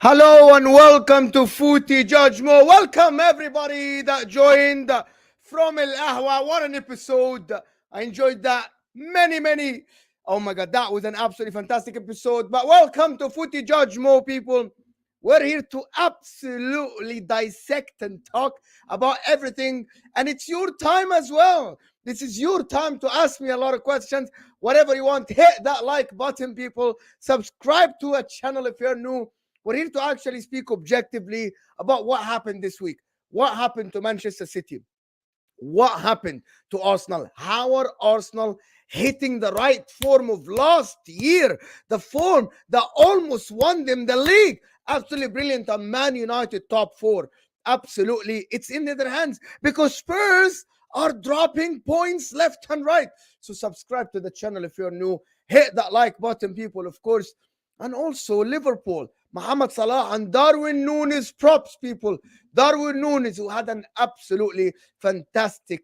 Hello and welcome to Footy Judgmo. Welcome everybody that joined from El Ahwa. What an episode. I enjoyed that. Many. Oh my God, that was an absolutely fantastic episode. But welcome to Footy Judgmo, people. We're here to absolutely dissect and talk about everything. And it's your time as well. This is your time to ask me a lot of questions. Whatever you want, hit that like button, people. Subscribe to a channel if you're new. We're here to actually speak objectively about what happened this week. What happened to Manchester City? What happened to Arsenal? How are Arsenal hitting the right form of last year? The form that almost won them the league. Absolutely brilliant. And Man United top four. Absolutely. It's in their hands because Spurs are dropping points left and right. So subscribe to the channel if you're new. Hit that like button, people, of course. And also Liverpool. Mohamed Salah and Darwin Nunez props, people. Darwin Nunez, who had an absolutely fantastic,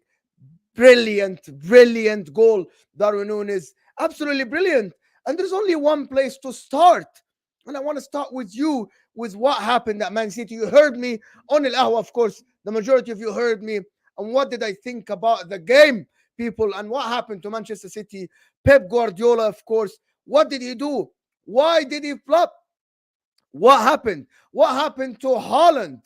brilliant goal. Darwin Nunez, absolutely brilliant. And there's only one place to start. And I want to start with you, with what happened at Man City. You heard me on El Ahwa, of course. The majority of you heard me. And what did I think about the game, people? And what happened to Manchester City? Pep Guardiola, of course. What did he do? Why did he flop? What happened? What happened to Haaland?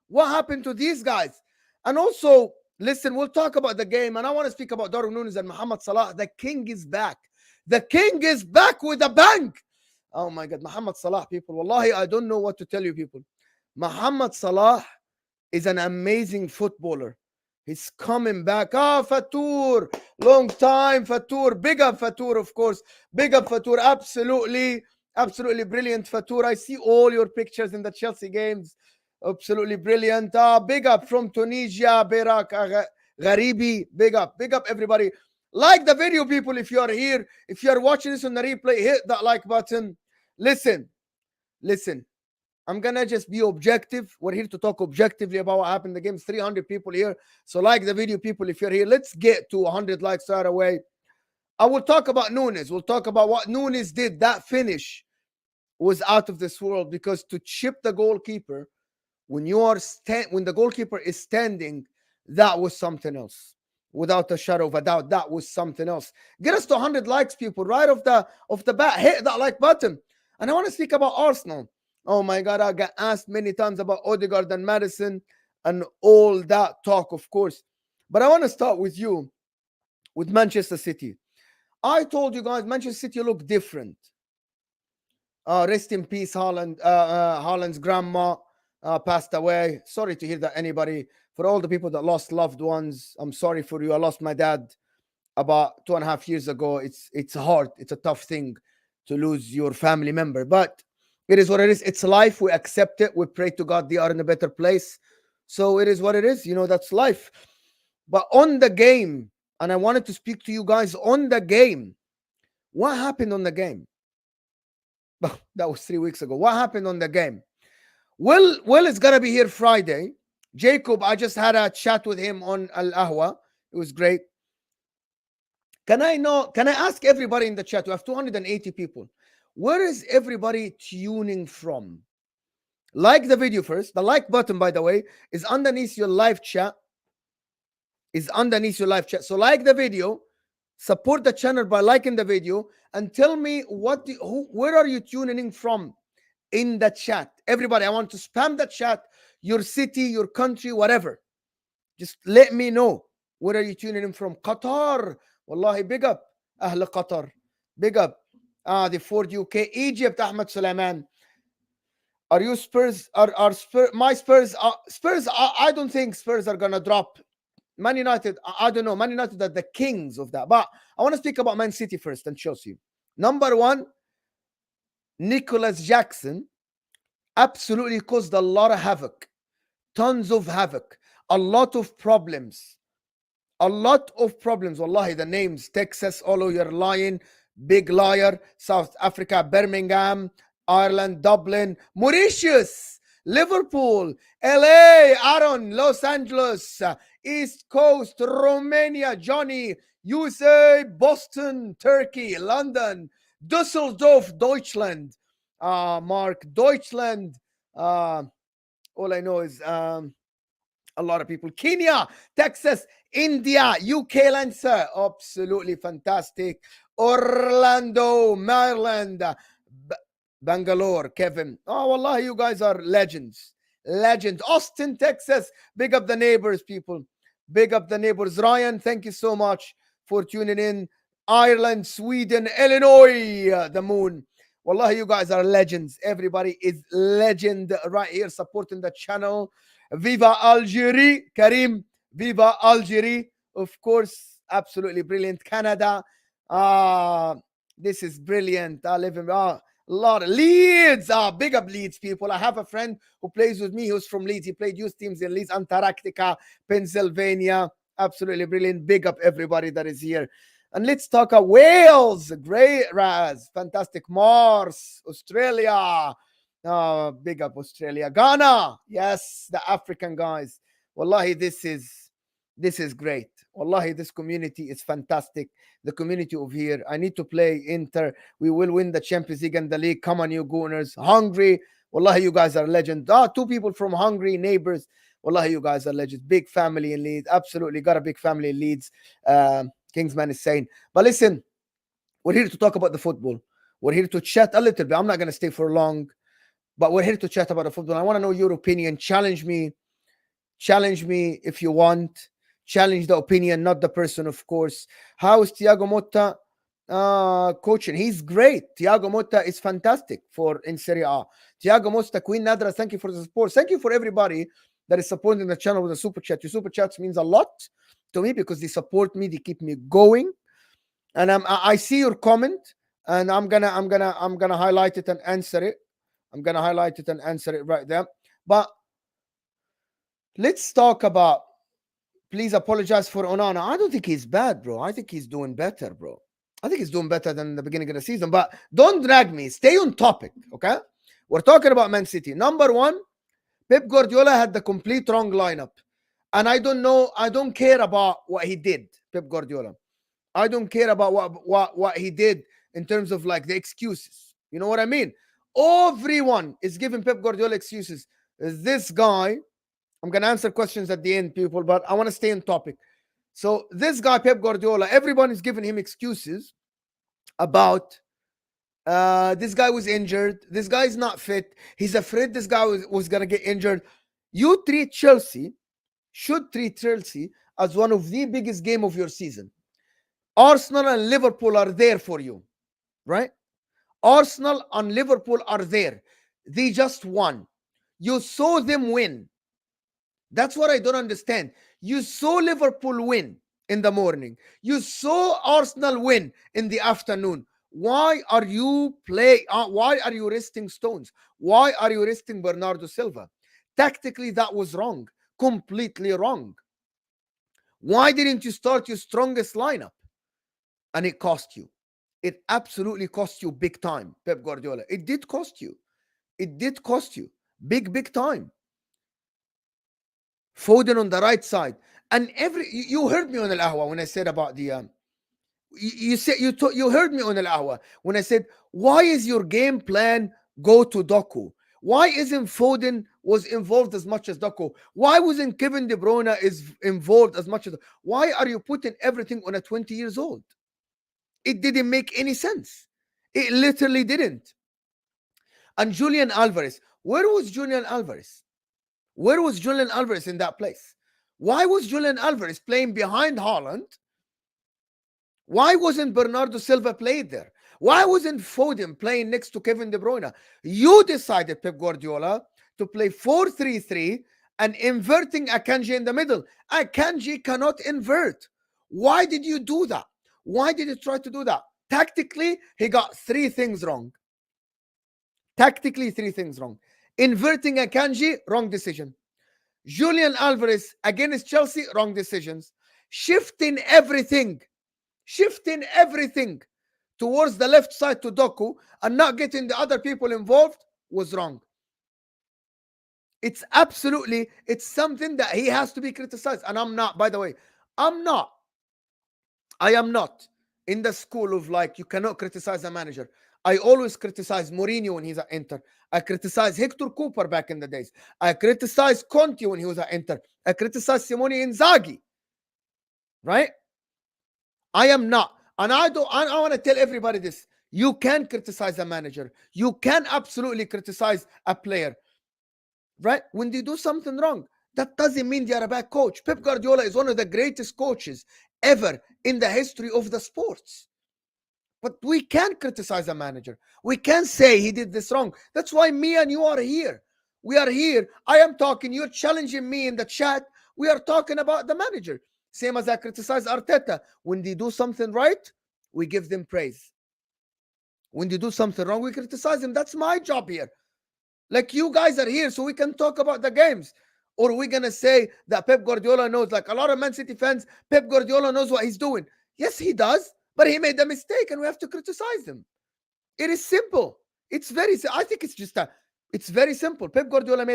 What happened to these guys? And also, listen, we'll talk about the game. And I want to speak about Darwin Nunez and Mohamed Salah. The king is back. The king is back with a bang. Oh my God, Mohamed Salah, people. Wallahi, I don't know what to tell you, people. Mohamed Salah is an amazing footballer. He's coming back. Fatur. Long time, Fatur. Big up, Fatur, of course. Big up, Fatur. Absolutely brilliant, Fatur. I see all your pictures in the Chelsea games. Absolutely brilliant. Big up from Tunisia, Berak Gharibi. Big up everybody. Like the video, people, if you are here. If you are watching this on the replay, hit that like button. Listen. I'm going to just be objective. We're here to talk objectively about what happened in the game. 300 people here. So like the video, people, if you're here. Let's get to 100 likes right away. I will talk about Nunez. We'll talk about what Nunez did. That finish was out of this world, because to chip the goalkeeper when the goalkeeper is standing, that was something else. Without a shadow of a doubt, that was something else. Get us to 100 likes, people, right off the bat. Hit that like button. And I want to speak about Arsenal. Oh my God, I got asked many times about Odegaard and Madison and all that talk, of course. But I want to start with you, with Manchester City. I told you guys Manchester City look different. Rest in peace, Haaland. Haaland's grandma passed away. Sorry to hear that, anybody. For all the people that lost loved ones, I'm sorry for you. I lost my dad about 2.5 years ago. It's hard. It's a tough thing to lose your family member. But it is what it is. It's life. We accept it. We pray to God they are in a better place. So it is what it is. That's life. But on the game, and I wanted to speak to you guys on the game. What happened on the game? That was 3 weeks ago. What happened on the game? Will is going to be here Friday. Jacob, I just had a chat with him on Al Ahwa. It was great. Can I ask everybody in the chat? We have 280 people. Where is everybody tuning from? Like the video first. The like button, by the way, is underneath your live chat. So like the video, support the channel by liking the video, and tell me where are you tuning in from in the chat. Everybody, I want to spam the chat, your city, your country, whatever. Just let me know. Where are you tuning in from? Qatar. Wallahi, big up. Ahl Qatar. Big up. The Ford UK. Egypt, Ahmed Sulaiman. Are you Spurs? Are Spurs? My Spurs. Spurs, I don't think Spurs are going to drop. Man United, I don't know. Man United are the kings of that. But I want to speak about Man City first and Chelsea. Number one, Nicholas Jackson absolutely caused a lot of havoc. Tons of havoc. A lot of problems. Wallahi, the names. Texas, Olo, you're lying. Big liar. South Africa, Birmingham, Ireland, Dublin, Mauritius, Liverpool, LA, Aaron, Los Angeles, East Coast, Romania, Johnny, USA, Boston, Turkey, London, Düsseldorf, Deutschland, Mark, Deutschland, Uh, all I know is a lot of people. Kenya, Texas, India, UK, Lancer. Absolutely fantastic. Orlando, Maryland, Bangalore, Kevin. Oh, wallah, you guys are legends. Legends. Austin, Texas. Big up the neighbors, people. Big up the neighbors. Ryan, thank you so much for tuning in. Ireland, Sweden, Illinois, the moon. Wallah, you guys are legends. Everybody is legend right here supporting the channel. Viva Algeria, Karim. Viva Algeria. Of course, absolutely brilliant. Canada. Uh, this is brilliant. I live in a lot of Leeds. Big up Leeds, people. I have a friend who plays with me who's from Leeds. He played youth teams in Leeds, Antarctica, Pennsylvania. Absolutely brilliant. Big up everybody that is here. And let's talk about Wales. Great, Raz. Fantastic. Mars, Australia. Big up Australia. Ghana. Yes, the African guys. Wallahi, this is great. Wallahi, this community is fantastic. The community of here. I need to play Inter. We will win the Champions League and the league. Come on, you Gooners. Hungary. Wallahi, you guys are legends. Two people from Hungary, neighbors. Wallahi, you guys are legends. Big family in Leeds. Absolutely got a big family in Leeds. Kingsman is saying. But listen, we're here to talk about the football. We're here to chat a little bit. I'm not going to stay for long, but we're here to chat about the football. I want to know your opinion. Challenge me if you want. Challenge the opinion, not the person, of course. How is Thiago Motta coaching? He's great. Thiago Motta is fantastic for in Serie A. Thiago Motta, Queen Nadra, thank you for the support. Thank you for everybody that is supporting the channel with a super chat. Your super chats means a lot to me because they support me, they keep me going. And I see your comment, and I'm gonna highlight it and answer it. I'm gonna highlight it and answer it right there. But let's talk about. Please apologize for Onana. I don't think he's bad, bro. I think he's doing better, bro. I think he's doing better than the beginning of the season. But don't drag me. Stay on topic, okay? We're talking about Man City. Number one, Pep Guardiola had the complete wrong lineup. And I don't know, I don't care about what he did, Pep Guardiola. I don't care about what he did in terms of like the excuses. You know what I mean? Everyone is giving Pep Guardiola excuses. This guy, I'm going to answer questions at the end, people, but I want to stay on topic. So this guy, Pep Guardiola, everyone is giving him excuses about this guy was injured. This guy is not fit. He's afraid this guy was going to get injured. You should treat Chelsea as one of the biggest game of your season. Arsenal and Liverpool are there for you, right? Arsenal and Liverpool are there. They just won. You saw them win. That's what I don't understand. You saw Liverpool win in the morning. You saw Arsenal win in the afternoon. Why are you why are you resting Stones? Why are you resting Bernardo Silva? Tactically, that was wrong. Completely wrong. Why didn't you start your strongest lineup? And it cost you. It absolutely cost you big time, Pep Guardiola. It did cost you. It did cost you. Big time. Foden on the right side. And you heard me on Al Ahwa when I said about the you heard me on Al Ahwa when I said, why is your game plan go to Doku? Why isn't Foden was involved as much as Doku? Why wasn't Kevin De Bruyne is involved as much as? Why are you putting everything on a 20 years old? It didn't make any sense. It literally didn't. And Julian Alvarez, where was Julian Alvarez? Where was Julian Alvarez in that place? Why was Julian Alvarez playing behind Haaland? Why wasn't Bernardo Silva played there? Why wasn't Foden playing next to Kevin De Bruyne? You decided, Pep Guardiola, to play 4-3-3 and inverting Akanji in the middle. Akanji cannot invert. Why did you do that? Why did you try to do that? Tactically, he got three things wrong. Tactically, three things wrong. Inverting Akanji, wrong decision. Julian Alvarez against Chelsea, wrong decisions. Shifting everything towards the left side to Doku and not getting the other people involved was wrong. It's something that he has to be criticized. And I'm not, by the way, I am not in the school of like you cannot criticize a manager. I always criticize Mourinho when he's at Inter. I criticize Hector Cooper back in the days. I criticize Conte when he was at Inter. I criticize Simone Inzaghi. Right? I am not. And I don't I want to tell everybody this. You can criticize a manager. You can absolutely criticize a player. Right? When they do something wrong. That doesn't mean they are a bad coach. Pep Guardiola is one of the greatest coaches ever in the history of the sports. But we can criticize a manager. We can say he did this wrong. That's why me and you are here. We are here. I am talking. You're challenging me in the chat. We are talking about the manager. Same as I criticize Arteta. When they do something right, we give them praise. When they do something wrong, we criticize them. That's my job here. Like you guys are here so we can talk about the games. Or we're going to say that Pep Guardiola knows, like a lot of Man City fans, Pep Guardiola knows what he's doing. Yes, he does. But he made a mistake and we have to criticize him. It is simple. It's very, I think it's very simple. Pep Guardiola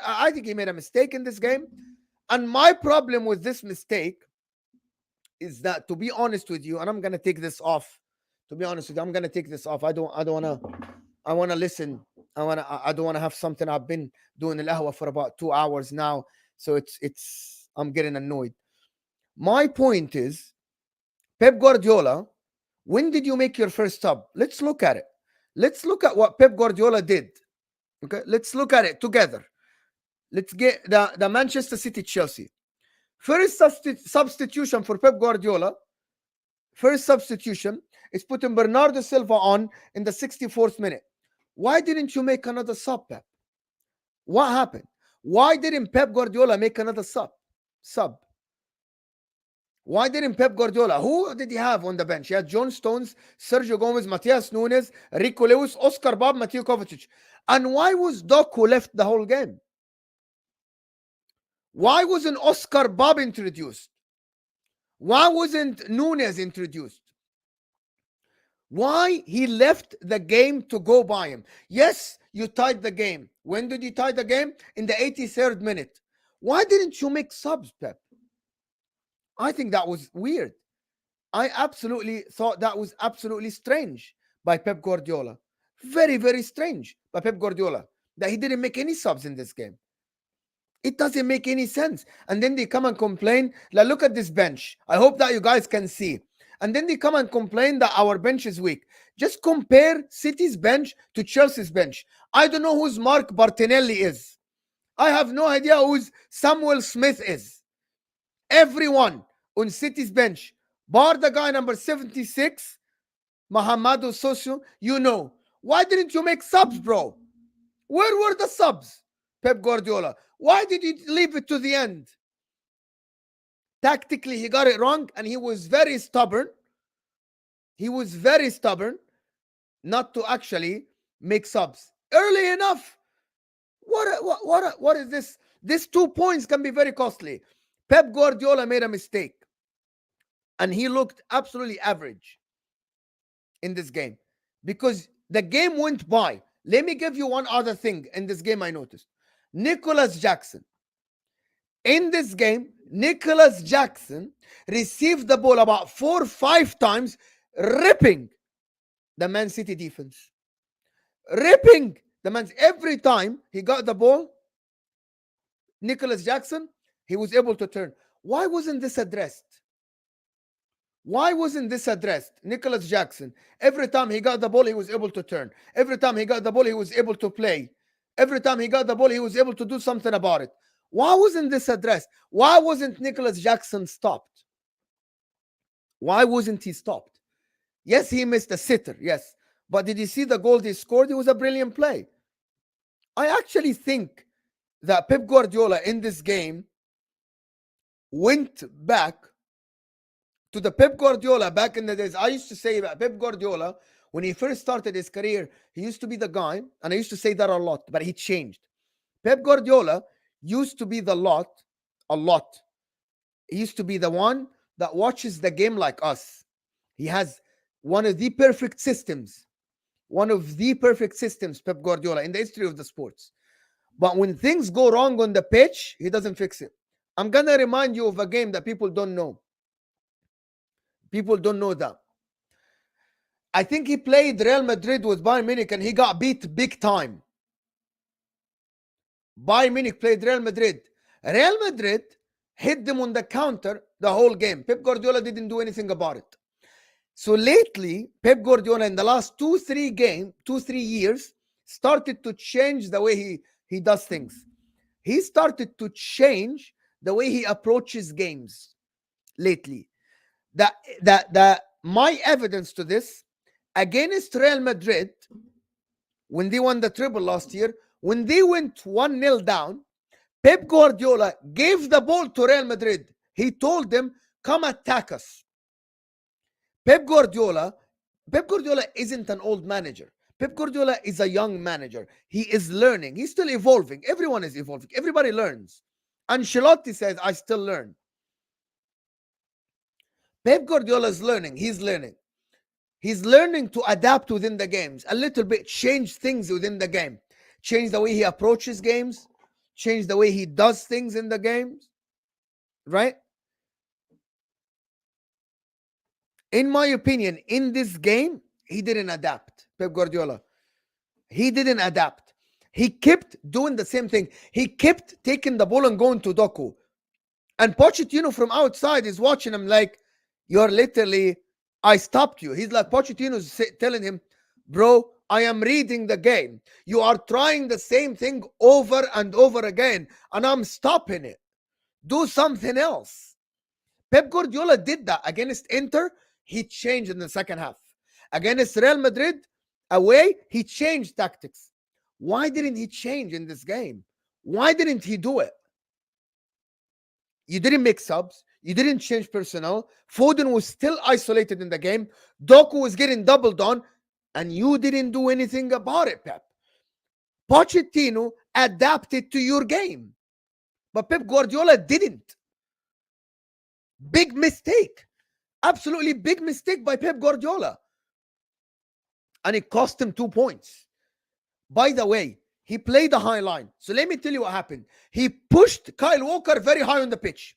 I think he made a mistake in this game. And my problem with this mistake is that, to be honest with you, and I'm going to take this off. To be honest with you, I'm going to take this off. I want to listen. I don't want to have something. I've been doing Al-Ahwa for about 2 hours now. So I'm getting annoyed. My point is, Pep Guardiola, when did you make your first sub? Let's look at it. Let's look at what Pep Guardiola did. Okay, let's look at it together. Let's get the Manchester City Chelsea. First substitution for Pep Guardiola. First substitution is putting Bernardo Silva on in the 64th minute. Why didn't you make another sub, Pep? What happened? Why didn't Pep Guardiola make another sub? Why didn't Pep Guardiola? Who did he have on the bench? He had John Stones, Sergio Gomez, Matias Nunez, Rico Lewis, Oscar Bob, Mateo Kovacic. And why was Doku left the whole game? Why wasn't Oscar Bob introduced? Why wasn't Nunez introduced? Why he left the game to go by him? Yes, you tied the game. When did you tie the game? In the 83rd minute. Why didn't you make subs, Pep? I think that was weird. I absolutely thought that was absolutely strange by Pep Guardiola. Very, very strange by Pep Guardiola that he didn't make any subs in this game. It doesn't make any sense. And then they come and complain. Like, look at this bench. I hope that you guys can see. And then they come and complain that our bench is weak. Just compare City's bench to Chelsea's bench. I don't know who's Mark Bartinelli is. I have no idea who's Samuel Smith is. Everyone on City's bench, bar the guy number 76, Mahamadou Sosu, you know. Why didn't you make subs, bro? Where were the subs, Pep Guardiola? Why did you leave it to the end? Tactically, he got it wrong, and he was very stubborn. He was very stubborn not to actually make subs early enough. What is this? These 2 points can be very costly. Pep Guardiola made a mistake, and he looked absolutely average in this game because the game went by. Let me give you one other thing in this game I noticed. Nicholas Jackson. In this game, Nicholas Jackson received the ball about 4 or 5 times, ripping the Man City defense. Ripping the Man City. Every time he got the ball, Nicholas Jackson, he was able to turn. Why wasn't this addressed? Why wasn't this addressed? Nicholas Jackson, every time he got the ball, he was able to turn. Every time he got the ball, he was able to play. Every time he got the ball, he was able to do something about it. Why wasn't this addressed? Why wasn't Nicholas Jackson stopped? Why wasn't he stopped? Yes, he missed a sitter, yes. But did you see the goal he scored? It was a brilliant play. I actually think that Pep Guardiola in this game went back to the Pep Guardiola back in the days. I used to say that Pep Guardiola, when he first started his career, he used to be the guy, and I used to say that a lot, but he changed. Pep Guardiola used to be a lot. He used to be the one that watches the game like us. He has one of the perfect systems. Pep Guardiola, in the history of the sports. But when things go wrong on the pitch, he doesn't fix it. I'm going to remind you of a game that people don't know. People don't know that. I think he played Real Madrid with Bayern Munich and he got beat big time. Bayern Munich played Real Madrid. Real Madrid hit them on the counter the whole game. Pep Guardiola didn't do anything about it. So lately, Pep Guardiola in the last 2-3 years, started to change the way he does things. He started to change the way he approaches games lately. My evidence to this, against Real Madrid, when they won the treble last year, when they went 1-0 down, Pep Guardiola gave the ball to Real Madrid. He told them, come attack us. Pep Guardiola isn't an old manager. Pep Guardiola is a young manager. He is learning. He's still evolving. Everyone is evolving. Everybody learns. Ancelotti says, I still learn. Pep Guardiola is learning. He's learning. He's learning to adapt within the games, a little bit, change things within the game, change the way he approaches games, change the way he does things in the games, right? In my opinion, in this game, he didn't adapt. Pep Guardiola, he didn't adapt. He kept doing the same thing. He kept taking the ball and going to Doku. And Pochettino from outside is watching him like, you're literally, I stopped you. He's like, Pochettino's telling him, bro, I am reading the game. You are trying the same thing over and over again, and I'm stopping it. Do something else. Pep Guardiola did that against Inter. He changed in the second half. Against Real Madrid, away, he changed tactics. Why didn't he change in this game? Why didn't he do it? You didn't make subs. You didn't change personnel. Foden was still isolated in the game. Doku was getting doubled on, and you didn't do anything about it, Pep. Pochettino adapted to your game, but Pep Guardiola didn't. Big mistake. Absolutely big mistake by Pep Guardiola. And it cost him 2 points. By the way, he played a high line. So let me tell you what happened. He pushed Kyle Walker very high on the pitch.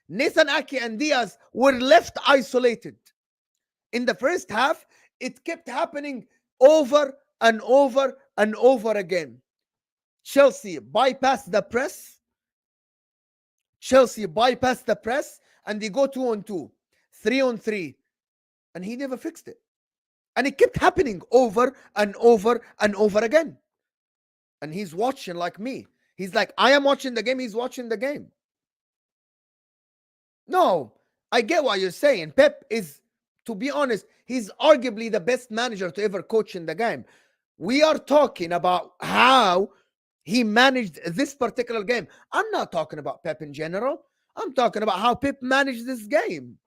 Nathan Ake and Diaz were left isolated. In the first half, it kept happening over and over and over again. Chelsea bypassed the press. And they go 2-on-2, 3-on-3. And he never fixed it. And it kept happening over and over and over again. And he's watching like me. He's like, I am watching the game. He's watching the game. No, I get what you're saying. Pep is, to be honest, he's arguably the best manager to ever coach in the game. We are talking about how he managed this particular game. I'm not talking about Pep in general. I'm talking about how Pep managed this game.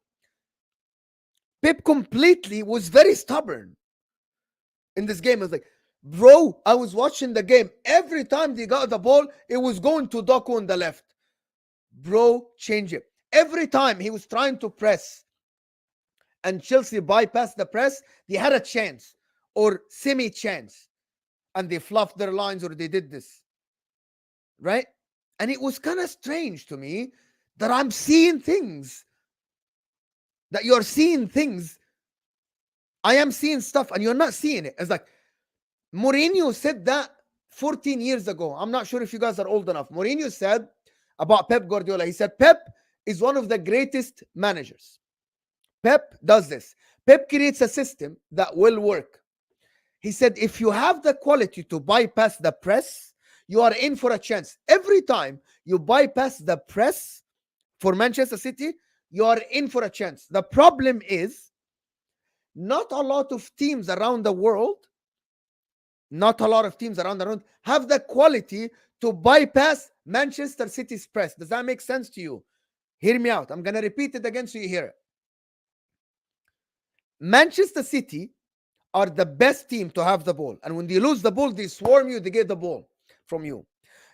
Pep completely was very stubborn in this game. I was like, bro, I was watching the game. Every time they got the ball, it was going to Doku on the left. Bro, change it. Every time he was trying to press and Chelsea bypassed the press, they had a chance or semi-chance. And they fluffed their lines or they did this. Right? And it was kind of strange to me that I'm seeing things. That you're seeing things. I am seeing stuff and you're not seeing it. It's like Mourinho said that 14 years ago. I'm not sure if you guys are old enough. Mourinho said about Pep Guardiola. He said, Pep is one of the greatest managers. Pep does this. Pep creates a system that will work. He said, if you have the quality to bypass the press, you are in for a chance. Every time you bypass the press for Manchester City, you are in for a chance. The problem is, not a lot of teams around the world have the quality to bypass Manchester City's press. Does that make sense to you? Hear me out. I'm going to repeat it again so you hear it. Manchester City are the best team to have the ball. And when they lose the ball, they swarm you, they get the ball from you.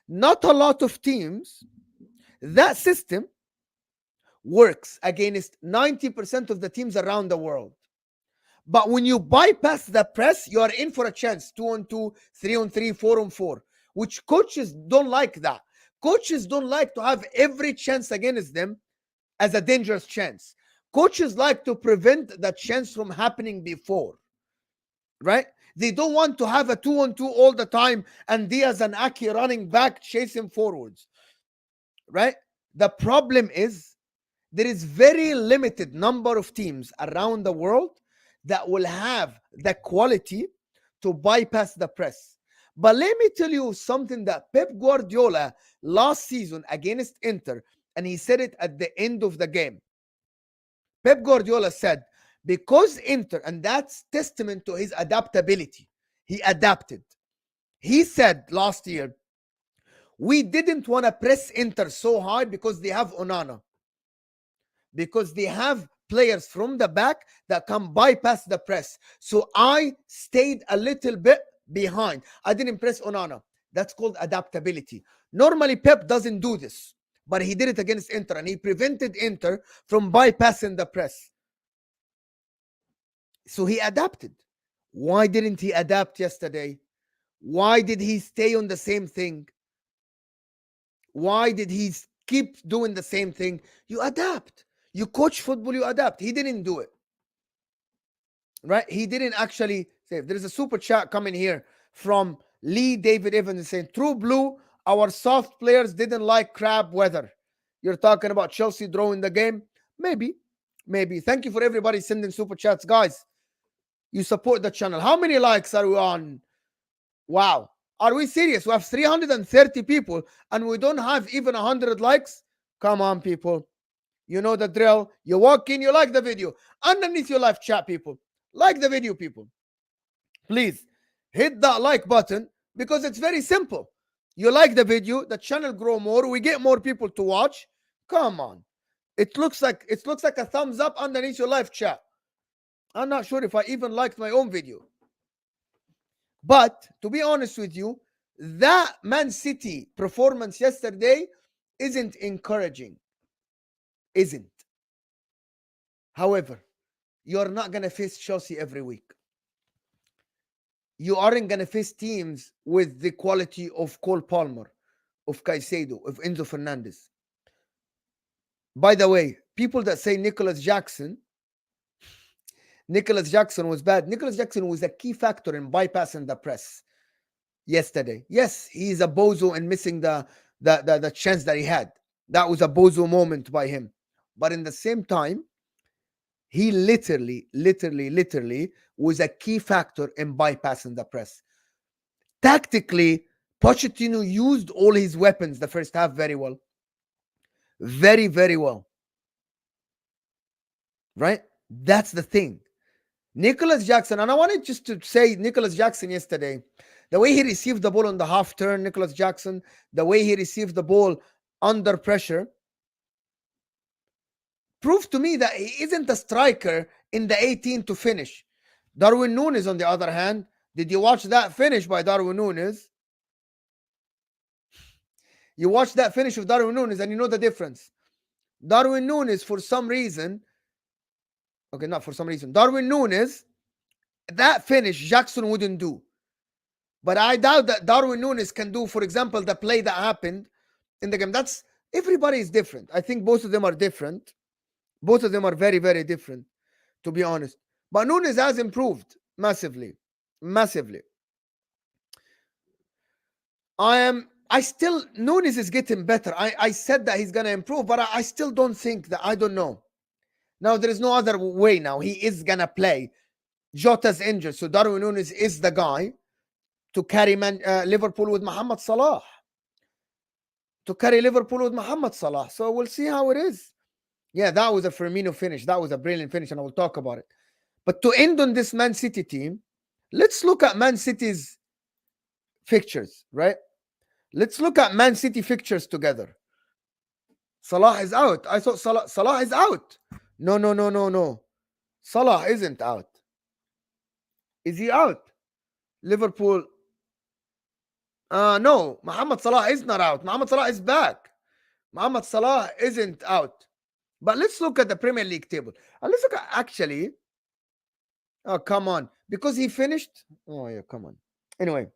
Not a lot of teams, that system works against 90% of the teams around the world. But when you bypass the press, you are in for a chance. 2-on-2, 3-on-3, 4-on-4. Which coaches don't like that. Coaches don't like to have every chance against them as a dangerous chance. Coaches like to prevent that chance from happening before, right? They don't want to have a 2-on-2 all the time and Diaz and Aki running back chasing forwards, right? The problem is there is very limited number of teams around the world that will have the quality to bypass the press. But let me tell you something that Pep Guardiola last season against Inter, and he said it at the end of the game. Pep Guardiola said, because Inter, and that's testament to his adaptability, he adapted. He said last year, we didn't want to press Inter so high because they have Onana, because they have players from the back that can bypass the press. So I stayed a little bit behind. I didn't press Onana. That's called adaptability. Normally, Pep doesn't do this, but he did it against Inter and he prevented Inter from bypassing the press. So he adapted. Why didn't he adapt yesterday? Why did he stay on the same thing? Why did he keep doing the same thing? You adapt. You coach football, you adapt. He didn't do it. Right? He didn't actually say. There is a super chat coming here from Lee David Evans saying, True Blue, our soft players didn't like crab weather. You're talking about Chelsea drawing the game? Maybe. Maybe. Thank you for everybody sending super chats. Guys, you support the channel. How many likes are we on? Wow. Are we serious? We have 330 people and we don't have even 100 likes? Come on, people. You know the drill. You walk in, you like the video. Underneath your live chat, people. Like the video, people. Please hit that like button because it's very simple. You like the video, the channel grow more, we get more people to watch. Come on. It looks like a thumbs up underneath your live chat. I'm not sure if I even liked my own video. But to be honest with you, that Man City performance yesterday isn't encouraging. Isn't. However, you're not going to face Chelsea every week. You aren't going to face teams with the quality of Cole Palmer, of Caicedo, of Enzo Fernandez. By the way, people that say Nicholas Jackson was bad. Nicholas Jackson was a key factor in bypassing the press yesterday. Yes, he's a bozo and missing the chance that he had. That was a bozo moment by him. But in the same time, he literally was a key factor in bypassing the press. Tactically, Pochettino used all his weapons the first half very well. Very, very well. Right? That's the thing. Nicholas Jackson, and I wanted just to say Nicholas Jackson yesterday, the way he received the ball on the half turn, Nicholas Jackson, the way he received the ball under pressure, proved to me that he isn't a striker in the 18 to finish. Darwin Nunez, on the other hand, did you watch that finish by Darwin Nunez? You watch that finish of Darwin Nunez and you know the difference. Darwin Nunez, for some reason, not for some reason, Darwin Nunez, that finish Jackson wouldn't do. But I doubt that Darwin Nunez can do, for example, the play that happened in the game. Everybody is different. I think both of them are different. Both of them are very, very different, to be honest. But Nunez has improved massively. Massively. Nunez is getting better. I said that he's going to improve, but I still don't think that, I don't know. Now, there is no other way now. He is going to play. Jota's injured, so Darwin Nunez is the guy to carry Liverpool with Mohamed Salah. So we'll see how it is. Yeah, that was a Firmino finish. That was a brilliant finish, and I will talk about it. But to end on this Man City team, let's look at Man City's fixtures, right? Let's look at Man City fixtures together. Salah is out. I thought Salah is out. No. Salah isn't out. Is he out? Liverpool. No, Mohamed Salah is not out. Mohamed Salah is back. Mohamed Salah isn't out. But let's look at the Premier League table. And let's look at actually. Oh, come on. Because he finished. Oh, yeah, come on. Anyway,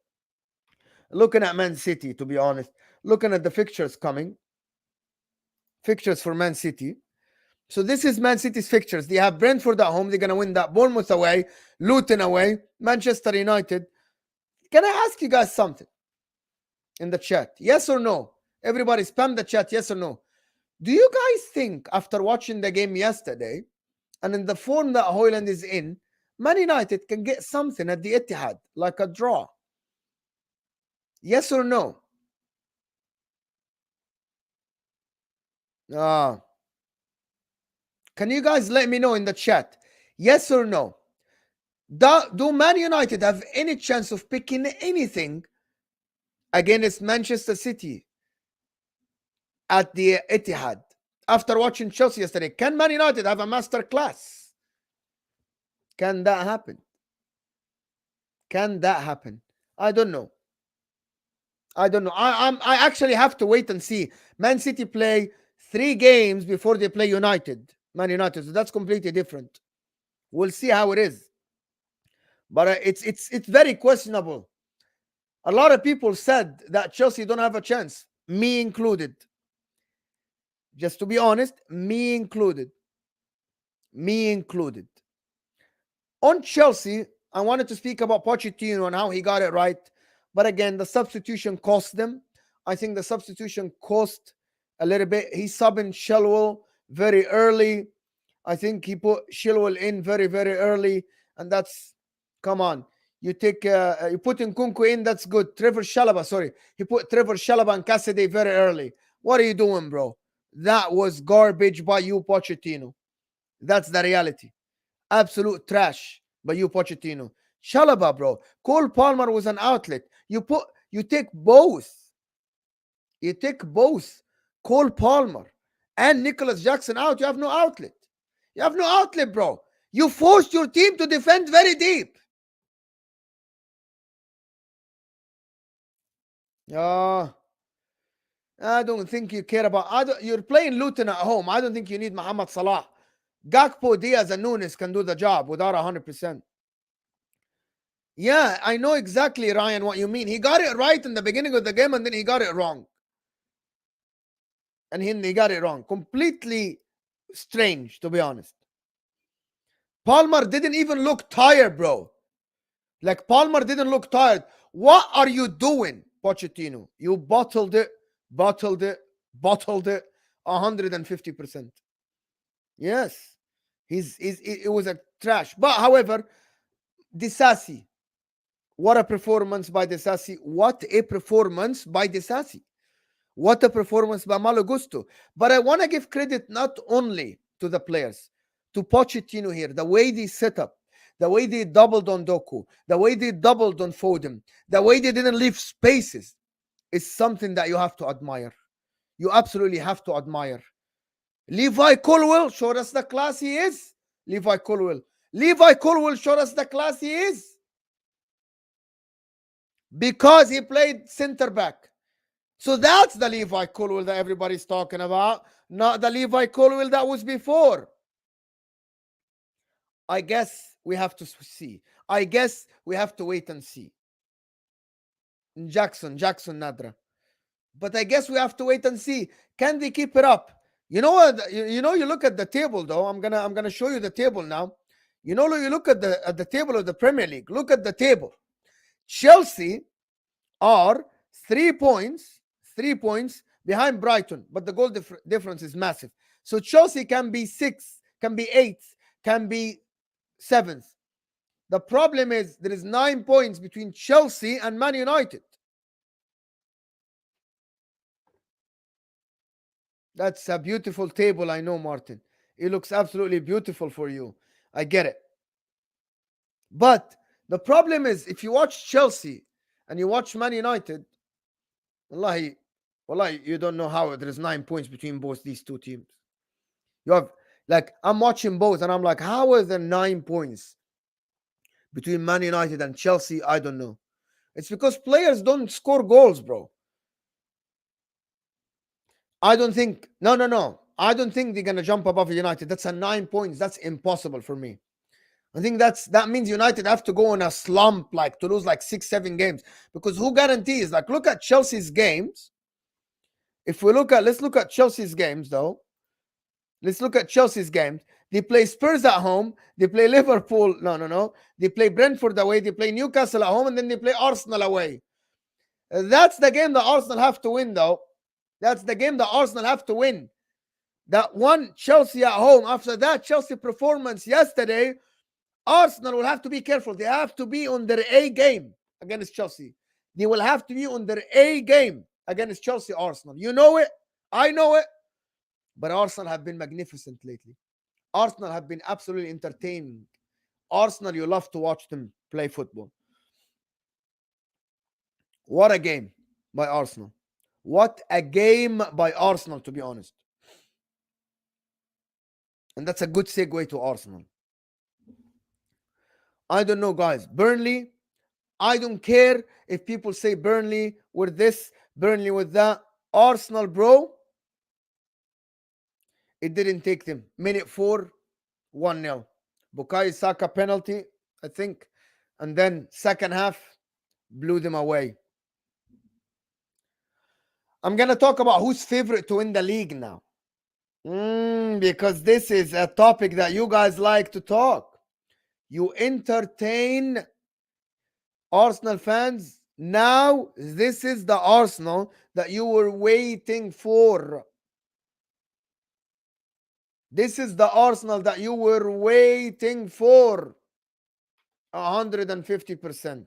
looking at Man City, to be honest. Looking at the fixtures coming. Fixtures for Man City. So this is Man City's fixtures. They have Brentford at home. They're going to win that. Bournemouth away. Luton away. Manchester United. Can I ask you guys something in the chat? Yes or no? Everybody spam the chat. Yes or no? Do you guys think after watching the game yesterday and in the form that Hojlund is in, Man United can get something at the Etihad, like a draw? Yes or no? Can you guys let me know in the chat? Yes or no? Do Man United have any chance of picking anything against Manchester City at the Etihad after watching Chelsea yesterday? Can Man United have a master class? Can that happen? Can that happen? I don't know. I don't know. I actually have to wait and see. Man City play 3 games before they play United, Man United. So that's completely different. We'll see how it is. But it's very questionable. A lot of people said that Chelsea don't have a chance, me included. Just to be honest, me included. Me included. On Chelsea, I wanted to speak about Pochettino and how he got it right. But again, the substitution cost them. I think the substitution cost a little bit. He subbed in Chilwell very early. I think he put Chilwell in very, very early. And that's, come on. You put in Kunku in, that's good. Trevor Chalobah, sorry. He put Trevor Chalobah and Cassidy very early. What are you doing, bro? That was garbage by you, Pochettino. That's the reality. Absolute trash by you, Pochettino. Chalobah, bro. Cole Palmer was an outlet. You take both. You take both Cole Palmer and Nicholas Jackson out. You have no outlet. You have no outlet, bro. You forced your team to defend very deep. I don't think you care about. You're playing Luton at home. I don't think you need Mohamed Salah. Gakpo, Diaz, and Nunez can do the job without 100%. Yeah, I know exactly, Ryan, what you mean. He got it right in the beginning of the game, and then he got it wrong. And he got it wrong. Completely strange, to be honest. Palmer didn't even look tired, bro. Like, Palmer didn't look tired. What are you doing, Pochettino? You bottled it 150%. Yes. It was a trash. But, however, Disasi. What a performance by Disasi. What a performance by Disasi. What a performance by Malo Gusto. But I want to give credit not only to the players, to Pochettino here, the way they set up, the way they doubled on Doku, the way they doubled on Foden, the way they didn't leave spaces is something that you have to admire. You absolutely have to admire. Levi Colwill showed us the class he is. Levi Colwill showed us the class he is. Because he played center back. So that's the Levi Colwill that everybody's talking about, not the Levi Colwill that was before. I guess we have to see. I guess we have to wait and see. Jackson Nadra. But I guess we have to wait and see. Can they keep it up? You know what? You look at the table though. I'm gonna show you the table now. You look at the table of the Premier League. Look at the table. Chelsea are 3 points behind Brighton, but the goal difference is massive. So Chelsea can be 6th, can be 8th, can be 7th. The problem is there is 9 points between Chelsea and Man United. That's a beautiful table, I know, Martin. It looks absolutely beautiful for you. I get it. But the problem is, if you watch Chelsea and you watch Man United, wallahi, you don't know how there is 9 points between both these two teams. You have, like, I'm watching both and I'm like, how are there 9 points between Man United and Chelsea? I don't know. It's because players don't score goals, bro. I don't think, no. I don't think they're going to jump above United. That's a 9 points. That's impossible for me. I think that means United have to go in a slump, like to lose like 6-7 games. Because who guarantees? Like, look at Chelsea's games. Let's look at Chelsea's games though. Let's look at Chelsea's games. They play Spurs at home. They play Liverpool. No, no, no. They play Brentford away. They play Newcastle at home, and then they play Arsenal away. That's the game that Arsenal have to win, though. That's the game that Arsenal have to win. That one, Chelsea at home. After that Chelsea performance yesterday, Arsenal will have to be careful. They have to be on their A game against Chelsea. They will have to be on their A game against Chelsea, Arsenal. You know it. I know it. But Arsenal have been magnificent lately. Arsenal have been absolutely entertaining. Arsenal, you love to watch them play football. What a game by Arsenal. What a game by Arsenal, to be honest. And that's a good segue to Arsenal. I don't know, guys. Burnley, I don't care if people say Burnley with this, Burnley with that. Arsenal, bro, it didn't take them. Minute 4, 1-0. Bukayo Saka penalty, I think. And then second half, blew them away. I'm going to talk about who's favorite to win the league now. Because this is a topic that you guys like to talk. You entertain Arsenal fans. Now, this is the Arsenal that you were waiting for. This is the Arsenal that you were waiting for. 150%.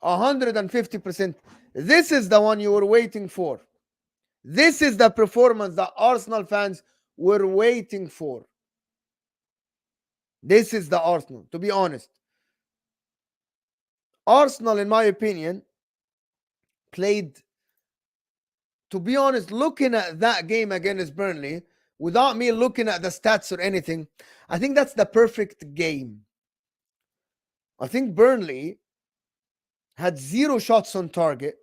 150%. This is the one you were waiting for. This is the performance that Arsenal fans were waiting for. This is the Arsenal, to be honest. Arsenal, in my opinion, played, to be honest, looking at that game against Burnley, without me looking at the stats or anything, I think that's the perfect game. I think Burnley had 0 shots on target.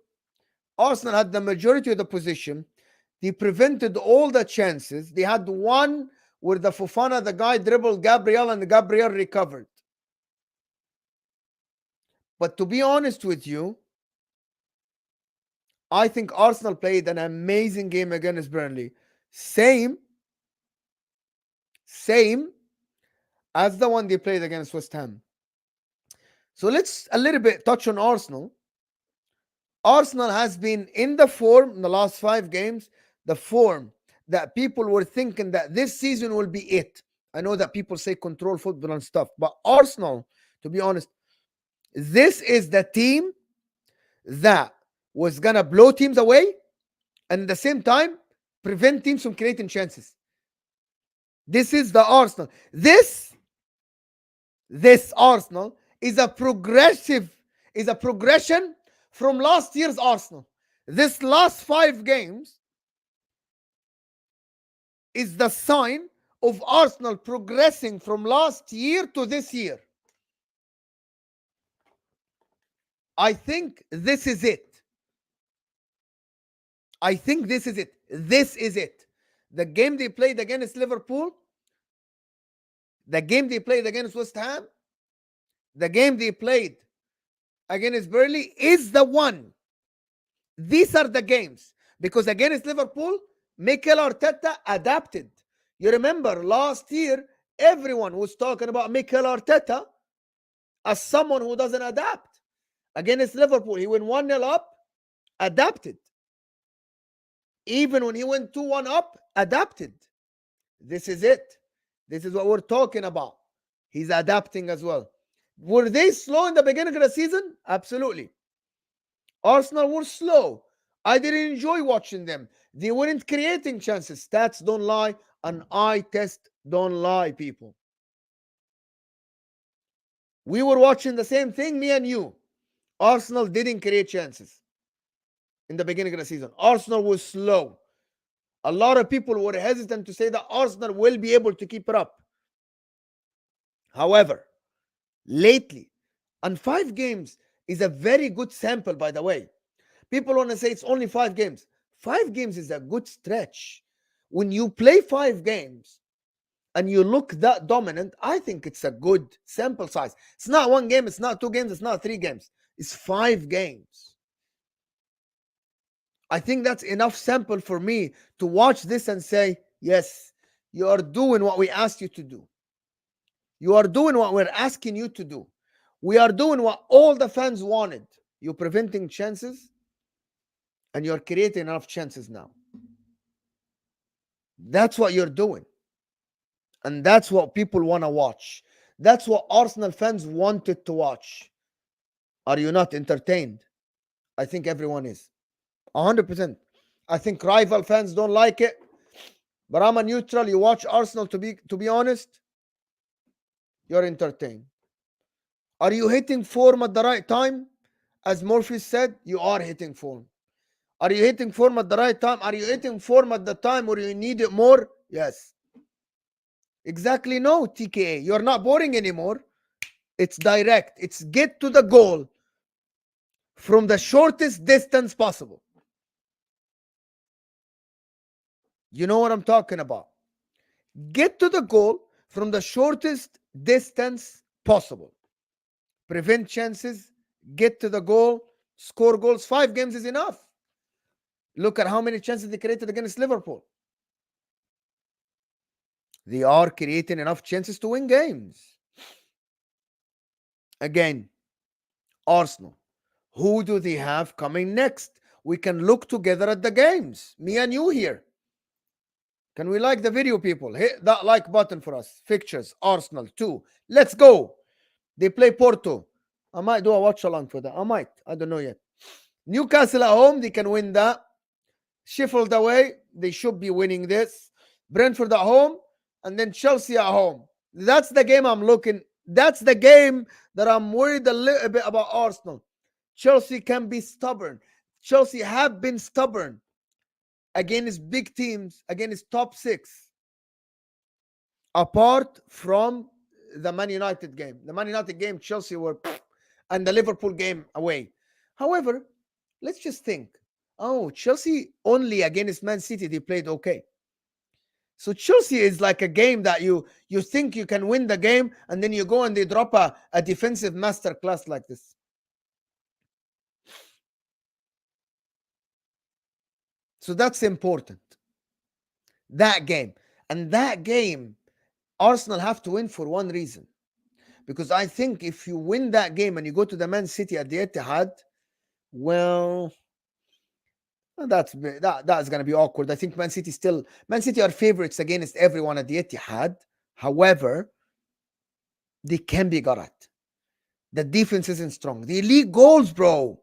Arsenal had the majority of the position. They prevented all the chances. They had one where the Fofana, the guy, dribbled Gabriel and Gabriel recovered. But to be honest with you, I think Arsenal played an amazing game against Burnley. Same as the one they played against West Ham. So let's a little bit touch on Arsenal. Arsenal has been in the form in the last 5 games, the form that people were thinking that this season will be it. I know that people say control football and stuff, but Arsenal, to be honest, this is the team that was going to blow teams away and at the same time prevent teams from creating chances. This is the Arsenal. This Arsenal is a progression from last year's Arsenal. This last 5 games is the sign of Arsenal progressing from last year to this year. I think this is it. This is it. The game they played against Liverpool, the game they played against West Ham, the game they played against Burnley is the one. These are the games. Because against Liverpool, Mikel Arteta adapted. You remember last year, everyone was talking about Mikel Arteta as someone who doesn't adapt. Against Liverpool, he went 1-0 up, adapted. Even when he went 2-1 up, adapted. This is it. This is what we're talking about. He's adapting as well. Were they slow in the beginning of the season? Absolutely. Arsenal were slow. I didn't enjoy watching them. They weren't creating chances. Stats don't lie, and eye test don't lie, people. We were watching the same thing, me and you. Arsenal didn't create chances in the beginning of the season. Arsenal was slow. A lot of people were hesitant to say that Arsenal will be able to keep it up. However, lately, and 5 games is a very good sample, by the way. People want to say it's only 5 games. 5 games is a good stretch. When you play 5 games and you look that dominant, I think it's a good sample size. It's not 1 game, it's not 2 games, it's not 3 games. It's 5 games. I think that's enough sample for me to watch this and say, yes, You are doing what we asked you to do. You are doing what we're asking you to do. We are doing what all the fans wanted. You're preventing chances and you're creating enough chances now. That's what you're doing. And that's what people want to watch. That's what Arsenal fans wanted to watch. Are you not entertained? I think everyone is. 100%. I think rival fans don't like it. But I'm a neutral. You watch Arsenal, to be honest, you're entertained. Are you hitting form at the right time? As Murphy said, you are hitting form. Are you hitting form at the right time? Are you hitting form at the time where you need it more? Yes. Exactly. No, TKA. You're not boring anymore. It's direct. It's get to the goal from the shortest distance possible. You know what I'm talking about. Get to the goal from the shortest distance possible. Prevent chances, get to the goal, score goals. 5 games is enough. Look at how many chances they created against Liverpool. They are creating enough chances to win games. Again, Arsenal. Who do they have coming next? We can look together at the games. Me and you here. Can we like the video, people? Hit that like button for us. Fixtures, Arsenal 2. Let's go. They play Porto. I might do a watch along for that. I might. I don't know yet. Newcastle at home. They can win that. Sheffield away. They should be winning this. Brentford at home. And then Chelsea at home. That's the game I'm looking. That's the game that I'm worried a little bit about Arsenal. Chelsea can be stubborn. Chelsea have been stubborn against big teams, against top 6. Apart from the Man United game. The Man United game, Chelsea were, and the Liverpool game away. However, let's just think. Oh, Chelsea only against Man City, they played okay. So Chelsea is like a game that you think you can win the game, and then you go and they drop a defensive masterclass like this. So that's important. That game. And that game, Arsenal have to win for one reason. Because I think if you win that game and you go to the Man City at the Etihad, well, that's going to be awkward. I think Man City are favorites against everyone at the Etihad. However, they can be got at. The defense isn't strong. The elite goals, bro.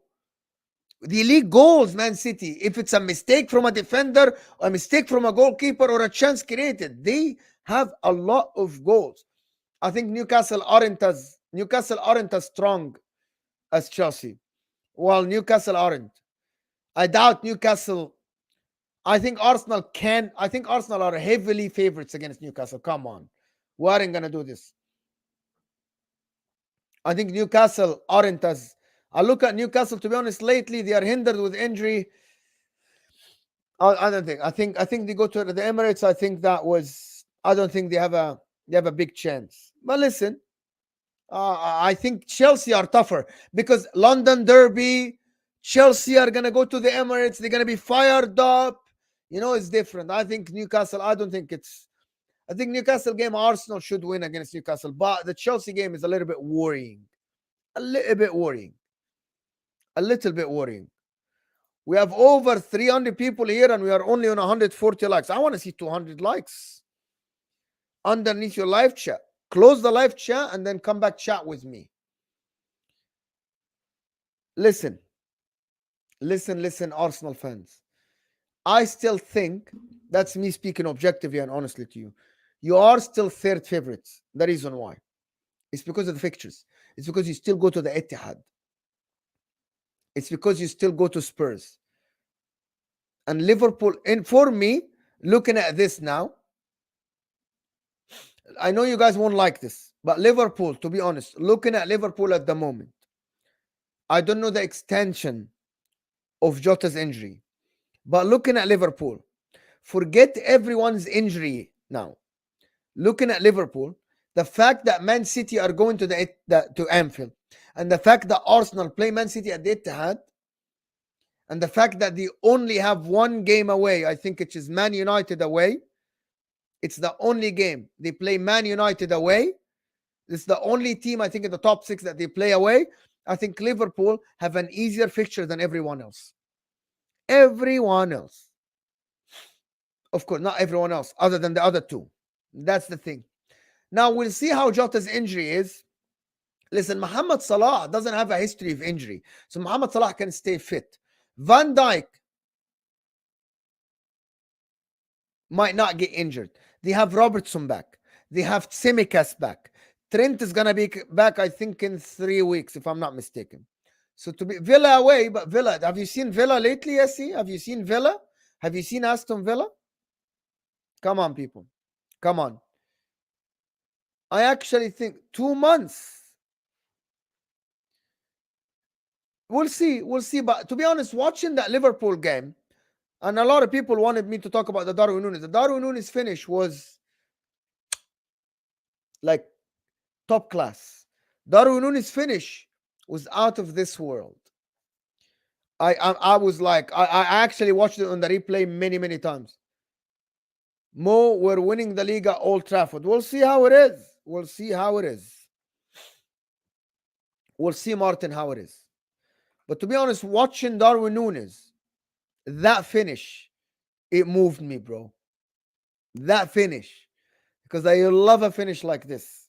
The elite goals, Man City. If it's a mistake from a defender, or a mistake from a goalkeeper, or a chance created, they have a lot of goals. I think Newcastle aren't as strong as Chelsea. Well, Newcastle aren't. I doubt Newcastle. I think Arsenal are heavily favorites against Newcastle. Come on. We aren't going to do this. I think Newcastle aren't as... I look at Newcastle, to be honest, lately they are hindered with injury. I don't think. I think they go to the Emirates. I don't think they have a big chance. But listen, I think Chelsea are tougher because London Derby, Chelsea are going to go to the Emirates. They're going to be fired up. It's different. I think Newcastle, I think Newcastle game, Arsenal should win against Newcastle. But the Chelsea game is a little bit worrying. A little bit worrying. We have over 300 people here and we are only on 140 likes. I want to see 200 likes underneath your live chat. Close the live chat and then come back chat with me. Listen, Arsenal fans. I still think, that's me speaking objectively and honestly to you, you are still third favorites. The reason why? It's because of the fixtures. It's because you still go to the Etihad. It's because you still go to Spurs. And Liverpool, and for me, looking at this now, I know you guys won't like this, but Liverpool, to be honest, looking at Liverpool at the moment, I don't know the extension of Jota's injury, but looking at Liverpool, forget everyone's injury now. Looking at Liverpool, the fact that Man City are going to to Anfield, and the fact that Arsenal play Man City at the Etihad, and the fact that they only have one game away, I think it is Man United away, It's the only game. They play Man United away. It's the only team, I think, in the top 6 that they play away. I think Liverpool have an easier fixture than everyone else. Everyone else. Of course, not everyone else, other than the other two. That's the thing. Now, we'll see how Jota's injury is. Listen, Mohamed Salah doesn't have a history of injury. So Mohamed Salah can stay fit. Van Dijk might not get injured. They have Robertson back. They have Tsimikas back. Trent is going to be back, I think, in 3 weeks, if I'm not mistaken. So to be Villa away, but Villa, have you seen Villa lately, Essie? Have you seen Villa? Have you seen Aston Villa? Come on, people. Come on. I actually think 2 months. We'll see. We'll see. But to be honest, watching that Liverpool game, and a lot of people wanted me to talk about the Darwin Nunez. The Darwin Nunez finish was like top class. Darwin Nunez finish was out of this world. I was like, I actually watched it on the replay many times. Mo, we're winning the league at Old Trafford. We'll see how it is. We'll see how it is. We'll see, Martin, how it is. But to be honest, watching Darwin Nunez, that finish, it moved me, bro. That finish. Because I love a finish like this.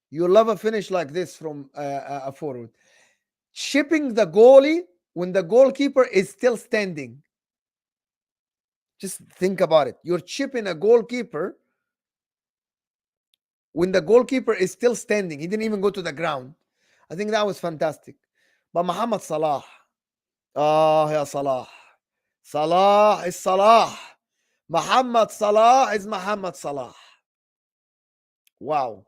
You love a finish like this from a forward. Chipping the goalie when the goalkeeper is still standing. Just think about it. You're chipping a goalkeeper when the goalkeeper is still standing. He didn't even go to the ground. I think that was fantastic. But Mohamed Salah. Ya Salah. Salah is Salah. Mohamed Salah is Mohamed Salah. Wow.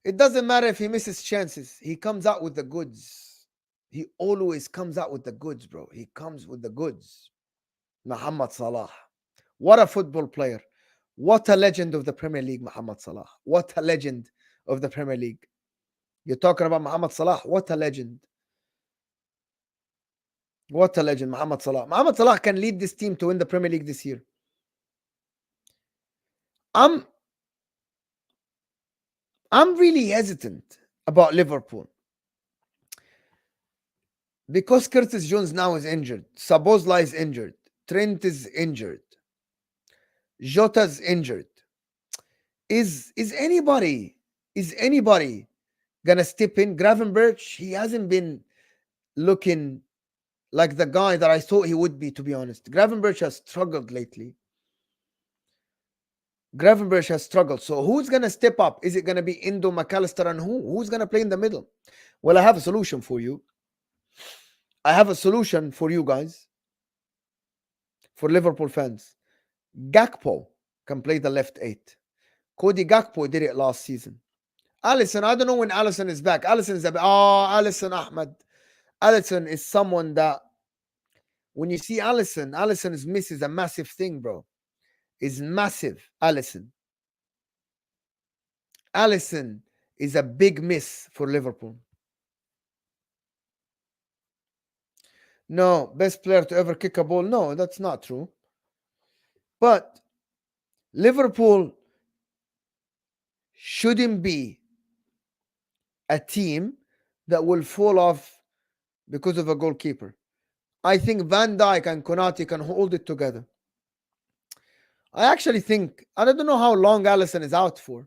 It doesn't matter if he misses chances. He comes out with the goods. He always comes out with the goods, bro. He comes with the goods. Mohamed Salah. What a football player. What a legend of the Premier League, Mohamed Salah. What a legend of the Premier League. You're talking about Mohamed Salah. What a legend. What a legend, Mohamed Salah. Mohamed Salah can lead this team to win the Premier League this year. I'm really hesitant about Liverpool. Because Curtis Jones now is injured. Szoboszlai is injured. Trent is injured. Jota's injured. Is anybody gonna step in? Gravenberch, he hasn't been looking like the guy that I thought he would be, to be honest. Gravenberch has struggled lately. Gravenberch has struggled. So who's gonna step up? Is it gonna be Indo, McAllister, and who's gonna play in the middle? Well, I have a solution for you. I have a solution for you guys. For Liverpool fans. Gakpo can play the left 8. Cody Gakpo did it last season. Alisson, I don't know when Alisson is back. Alisson is Alisson Ahmed. Alisson is someone that when you see Alisson misses a massive thing, bro. Is massive, Alisson. Alisson is a big miss for Liverpool. No, best player to ever kick a ball. No, that's not true. But Liverpool shouldn't be a team that will fall off because of a goalkeeper. I think Van Dijk and Konate can hold it together. I actually think, I don't know how long Alisson is out for,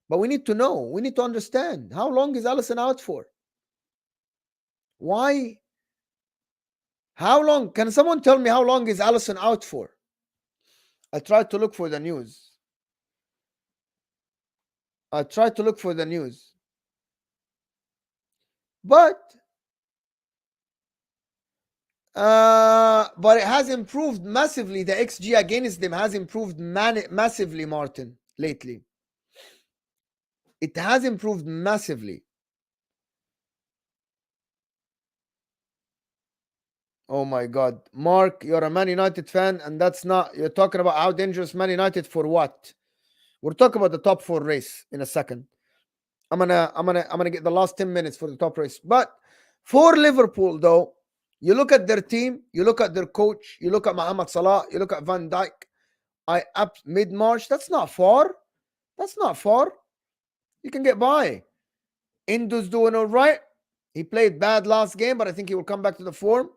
but we need to know. We need to understand. How long is Alisson out for? Why? How long? Can someone tell me how long is Alisson out for? I tried to look for the news. But it has improved massively. The XG against them has improved massively, Martin, lately. It has improved massively. Oh my God. Mark, you're a Man United fan, and that's not, you're talking about how dangerous Man United for what? We're talking about the top 4 race in a second. I'm gonna get the last 10 minutes for the top race. But for Liverpool, though, you look at their team, you look at their coach, you look at Mohamed Salah, you look at Van Dijk. I up mid-March. That's not far. That's not far. You can get by. Indo's doing all right. He played bad last game, but I think he will come back to the form.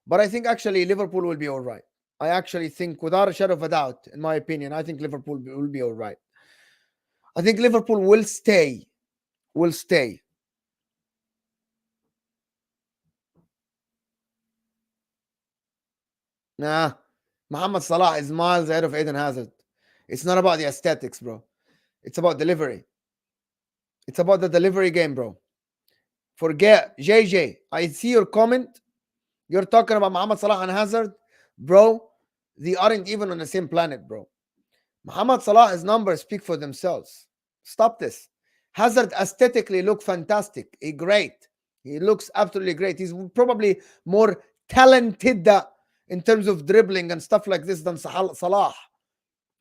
But I think actually Liverpool will be all right. I actually think, without a shadow of a doubt, in my opinion, I think Liverpool will be all right. I think Liverpool will stay. Will stay. Nah, Mohamed Salah is miles ahead of Eden Hazard. It's not about the aesthetics, bro. It's about delivery. It's about the delivery game, bro. Forget JJ. I see your comment. You're talking about Mohamed Salah and Hazard, bro. They aren't even on the same planet, bro. Mohamed Salah's numbers speak for themselves. Stop this. Hazard aesthetically look fantastic. Great. He looks absolutely great. He's probably more talented in terms of dribbling and stuff like this than Salah.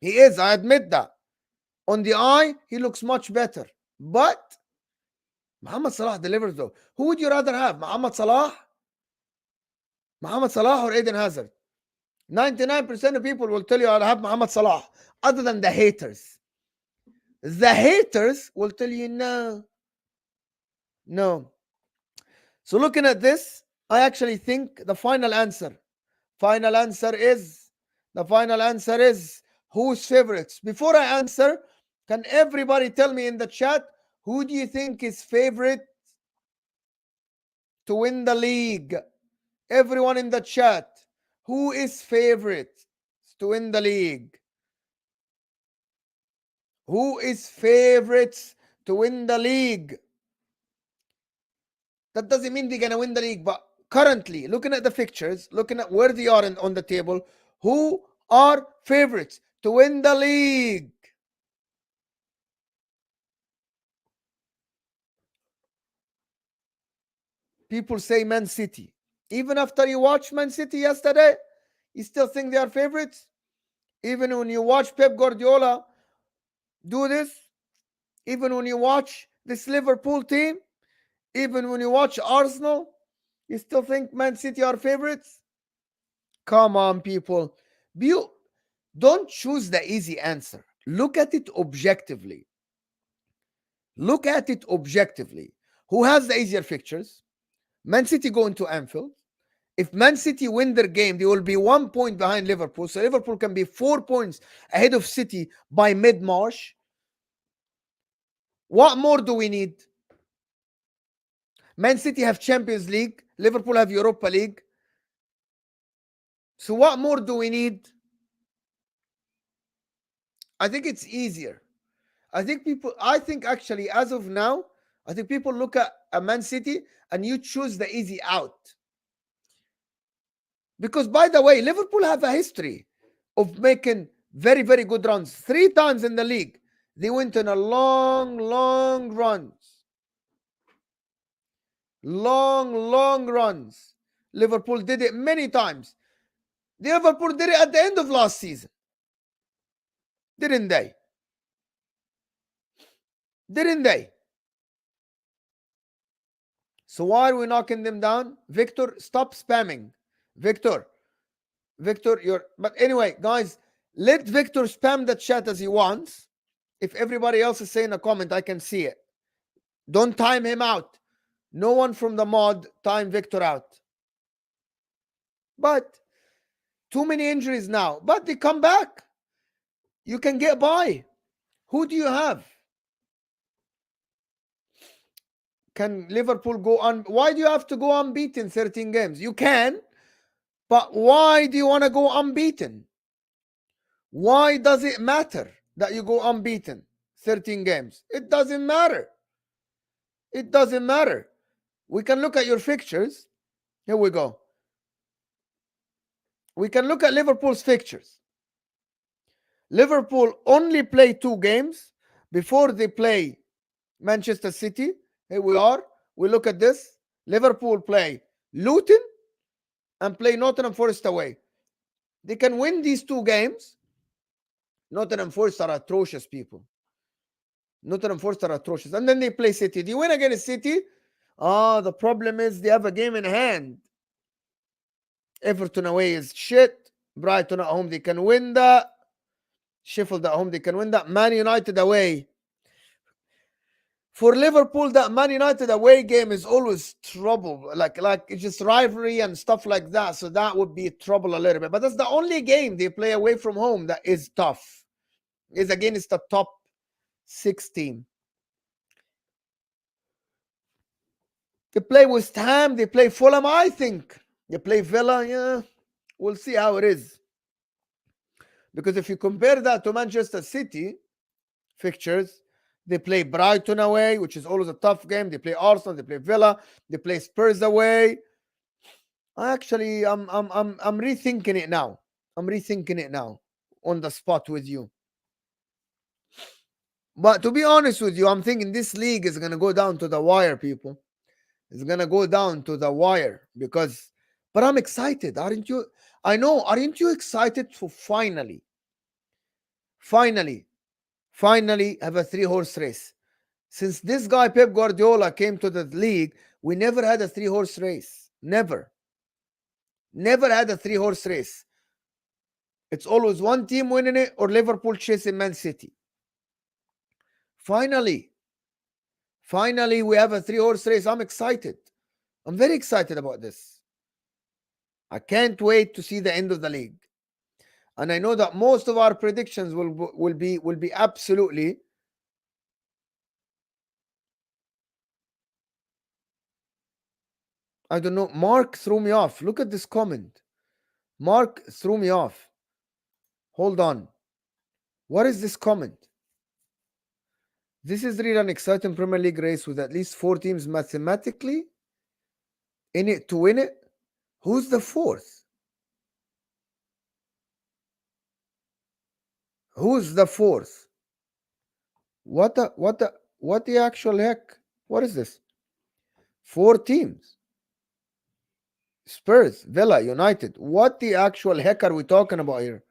He is, I admit that. On the eye, he looks much better. But Mohamed Salah delivers though. Who would you rather have? Mohamed Salah or Eden Hazard? 99% of people will tell you I'll have Mohamed Salah, other than the haters. The haters will tell you no. No. So looking at this, I actually think the final answer is who's favorites. Before I answer, can everybody tell me in the chat, who do you think is favorite to win the league? Everyone in the chat, who is favorite to win the league? Who is favorites to win the league? That doesn't mean they're going to win the league, but currently, looking at the fixtures, looking at where they are on the table, who are favorites to win the league? People say Man City. Even after you watched Man City yesterday, you still think they are favorites? Even when you watch Pep Guardiola do this, even when you watch this Liverpool team, even when you watch Arsenal, you still think Man City are favorites? Come on, people. Don't choose the easy answer. Look at it objectively. Look at it objectively. Who has the easier fixtures? Man City going to Anfield. If Man City win their game, they will be 1 point behind Liverpool. So Liverpool can be 4 points ahead of City by mid-March. What more do we need? Man City have Champions League. Liverpool have Europa League. So what more do we need? I think it's easier. I think actually, as of now, I think people look at a Man City and you choose the easy out. Because, by the way, Liverpool have a history of making very, very good runs. 3 times in the league, they went on a long, long runs. Long, long runs. Liverpool did it many times. Liverpool did it at the end of last season. Didn't they? Didn't they? So why are we knocking them down? Victor, stop spamming. Victor, but anyway, guys, let Victor spam the chat as he wants. If everybody else is saying a comment, I can see it. Don't time him out. No one from the mod time Victor out. But too many injuries now. But they come back. You can get by. Who do you have? Can Liverpool go on? Why do you have to go unbeaten 13 games? You can, but why do you want to go unbeaten? Why does it matter that you go unbeaten 13 games? It doesn't matter. It doesn't matter. We can look at your fixtures. Here we go. We can look at Liverpool's fixtures. Liverpool only play 2 games before they play Manchester City. Here we are. We look at this. Liverpool play Luton and play Nottingham Forest away. They can win these 2 games. Nottingham Forest are atrocious, people. Nottingham Forest are atrocious. And then they play City. They win against City. The problem is they have a game in hand. Everton away is shit. Brighton at home, they can win that. Sheffield at home, they can win that. Man United away. For Liverpool, that Man United away game is always trouble. Like it's just rivalry and stuff like that. So that would be trouble a little bit. But that's the only game they play away from home that is tough. Is against the top 6 team. They play West Ham, they play Fulham, I think. They play Villa, yeah. We'll see how it is. Because if you compare that to Manchester City fixtures, they play Brighton away, which is always a tough game. They play Arsenal, they play Villa, they play Spurs away. I'm rethinking it now. I'm rethinking it now on the spot with you. But to be honest with you, I'm thinking this league is gonna go down to the wire, people. It's gonna go down to the wire but I'm excited, aren't you? I know, aren't you excited to finally have a 3-horse race? Since this guy Pep Guardiola came to the league, we never had a 3-horse race. Never had a 3-horse race. It's always one team winning it or Liverpool chasing Man City. Finally, we have a 3-horse race. I'm excited. I'm very excited about this. I can't wait to see the end of the league. And I know that most of our predictions will be absolutely I don't know. Mark threw me off. Look at this comment. Mark threw me off. Hold on. What is this comment? This is really an exciting Premier League race with at least 4 teams mathematically in it to win it. Who's the 4th? Who's the 4th? What the actual heck? What is this? 4 teams. Spurs, Villa, United. What the actual heck are we talking about here?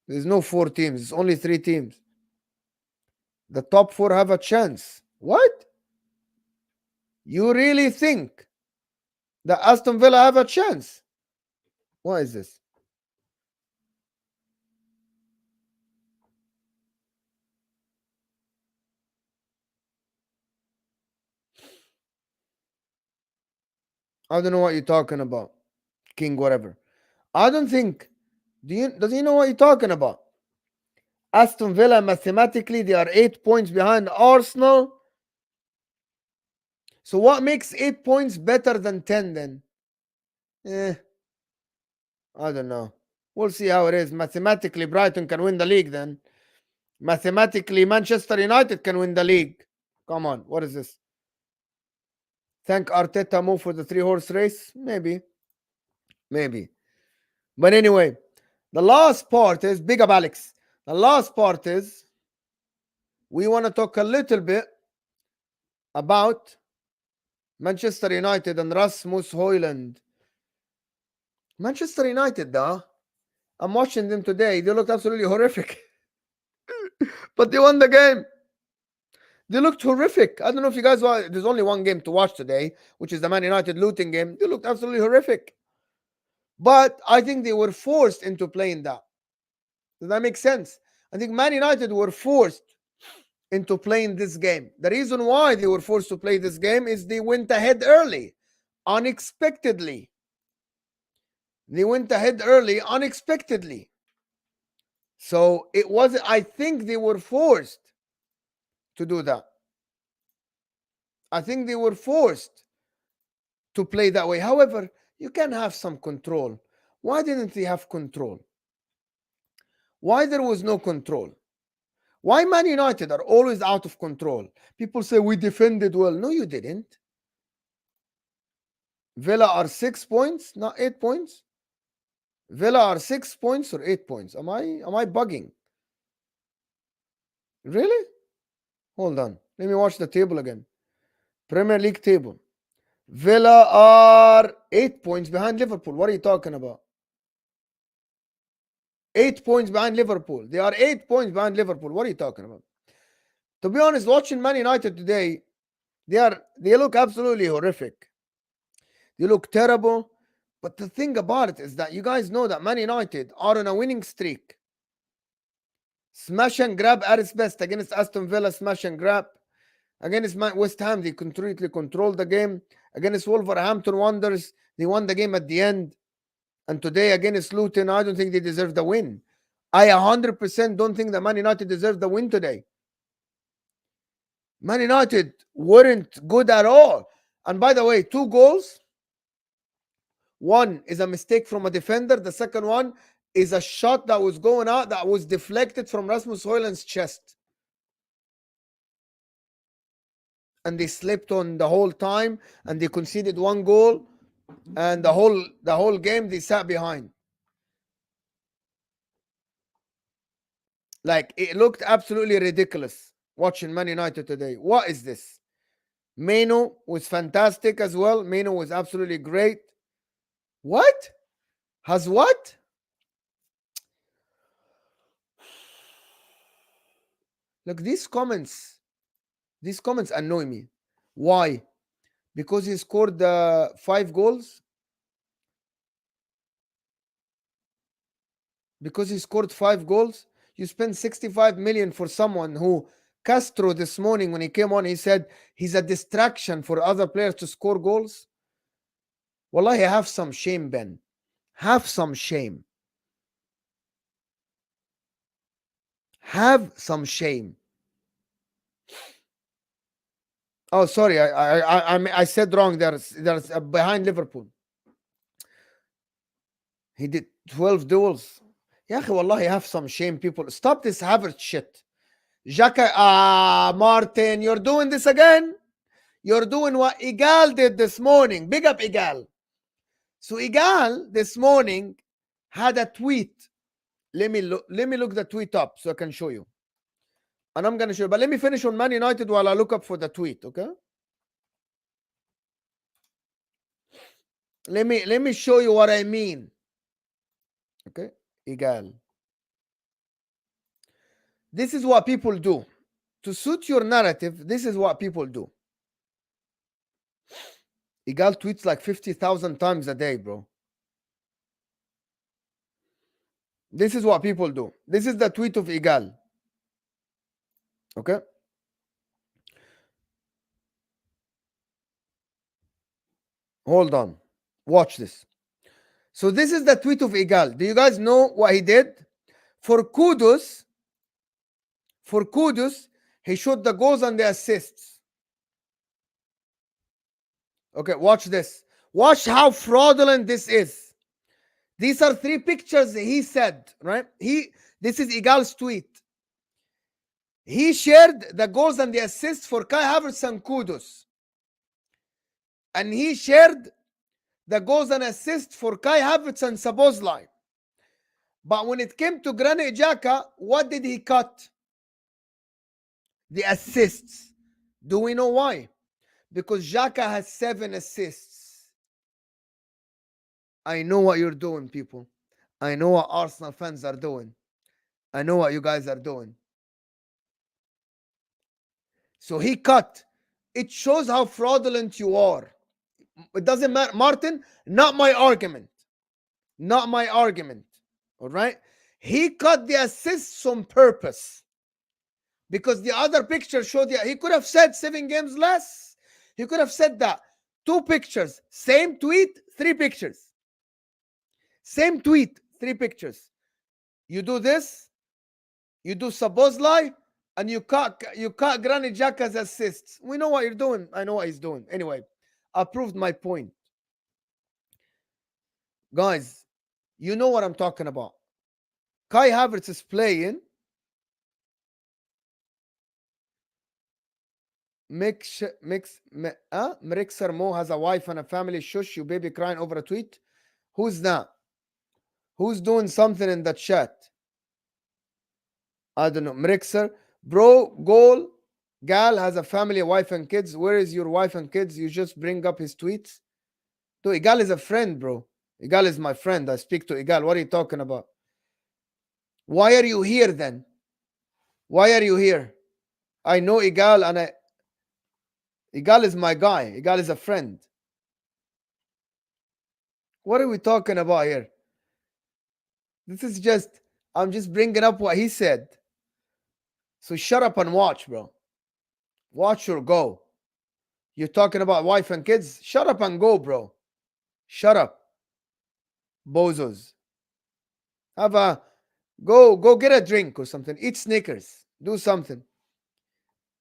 There's no 4 teams. It's only 3 teams. The top 4 have a chance. What? You really think that Aston Villa have a chance? What is this? I don't know what you're talking about. King whatever. I don't think. Does he know what you're talking about? Aston Villa mathematically they are 8 points behind Arsenal. So what makes 8 points better than 10 then? I don't know. We'll see how it is. Mathematically, Brighton can win the league then. Mathematically, Manchester United can win the league. Come on, what is this? Thank Arteta move for the 3-horse race? Maybe. But anyway, the last part is, big up Alex. The last part is, we want to talk a little bit about Manchester United and Rasmus Hojlund. Manchester United, though, I'm watching them today. They looked absolutely horrific. But they won the game. They looked horrific. I don't know if you guys want. There's only one game to watch today, which is the Man United Luton game. They looked absolutely horrific. But I think they were forced into playing that. Does that make sense? I think Man United were forced into playing this game. The reason why they were forced to play this game is they went ahead early, unexpectedly. So it was, I think they were forced to do that. I think they were forced to play that way. However, you can have some control. Why didn't they have control? Why there was no control? Why Man United are always out of control? People say we defended well. No, you didn't. Villa are 6 points, not 8 points. Villa are 6 points or 8 points. Am I bugging? Really? Hold on. Let me watch the table again. Premier League table. Villa are 8 points behind Liverpool. What are you talking about? 8 points behind Liverpool. They are 8 points behind Liverpool. What are you talking about? To be honest, watching Man United today, they look absolutely horrific. They look terrible. But the thing about it is that you guys know that Man United are on a winning streak. Smash and grab at its best against Aston Villa, smash and grab. Against West Ham, they completely controlled the game. Against Wolverhampton Wanderers, they won the game at the end. And today against Luton, I don't think they deserve the win. I 100% don't think that Man United deserved the win today. Man United weren't good at all. And by the way, 2 goals. One is a mistake from a defender. The second one is a shot that was going out that was deflected from Rasmus Hojlund's chest. And they slept on the whole time, and they conceded 1 goal, and the whole game they sat behind. Like, it looked absolutely ridiculous watching Man United today. What is this? Meno was fantastic as well. Meno was absolutely great. What? Has what? Look, these comments annoy me. Why? Because he scored 5 goals? Because he scored 5 goals? You spend 65 million for someone who Castro this morning when he came on, he said he's a distraction for other players to score goals. Wallahi, have some shame, Ben. Have some shame. Have some shame. Oh, sorry, I said wrong. There's behind Liverpool. He did 12 duels. Ya akhi, wallahi, have some shame, people. Stop this Havertz shit. Xhaka, Martin, you're doing this again? You're doing what Igal did this morning. Big up Igal. So Igal this morning had a tweet. Let me look the tweet up so I can show you. And I'm gonna show you. But let me finish on Man United while I look up for the tweet, okay? Let me show you what I mean. Okay? Igal. This is what people do. To suit your narrative, this is what people do. Igal tweets like 50,000 times a day, bro. This is what people do. This is the tweet of Igal. Okay? Hold on. Watch this. So this is the tweet of Igal. Do you guys know what he did? For kudos, he showed the goals and the assists. Okay, watch this. Watch how fraudulent this is. These are 3 pictures he said, right? This is Igal's tweet. He shared the goals and the assists for Kai Havertz and Kudus. And he shared the goals and assists for Kai Havertz and Szoboszlai. But when it came to Granit Xhaka, what did he cut? The assists. Do we know why? Because Xhaka has 7 assists. I know what you're doing, people. I know what Arsenal fans are doing. I know what you guys are doing. So he cut. It shows how fraudulent you are. It doesn't matter. Martin, not my argument. Not my argument. All right? He cut the assists on purpose. Because the other picture showed you, he could have said 7 games less. He could have said that. 2 pictures. Same tweet, 3 pictures. Same tweet, 3 pictures. You do this, you do Szoboszlai, and you cut Granit Xhaka's assists. We know what you're doing. I know what he's doing. Anyway, I proved my point. Guys, you know what I'm talking about. Kai Havertz is playing. Mrixer Mo has a wife and a family. Shush, you baby crying over a tweet. Who's that? Who's doing something in the chat? I don't know. Mrixer. Bro, goal. Gal has a family, a wife and kids. Where is your wife and kids? You just bring up his tweets. Dude, Igal is a friend, bro. Igal is my friend. I speak to Igal. What are you talking about? Why are you here then? Why are you here? I know Igal and Igal is my guy. Igal is a friend. What are we talking about here? This is just, I'm just bringing up what he said. So shut up and watch, bro. Watch or go. You're talking about wife and kids? Shut up and go, bro. Shut up, bozos. Have a go get a drink or something. Eat Snickers. Do something.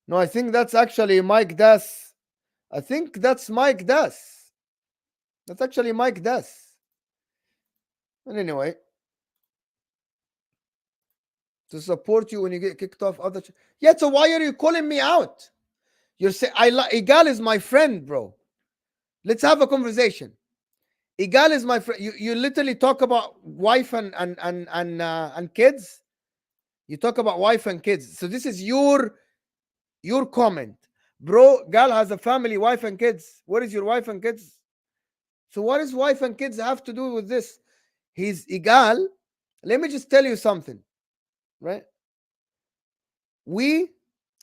No, I think that's actually Mike Das. I think that's Mike Das. That's actually Mike Das. And anyway, to support you when you get kicked off other. Yeah, so why are you calling me out? You're saying Igal is my friend, bro. Let's have a conversation. Igal is my friend. You literally talk about wife and kids. You talk about wife and kids. So this is your comment, bro. Gal has a family, wife and kids. What is your wife and kids? So what does wife and kids have to do with this? He's Igal. Let me just tell you something, right? We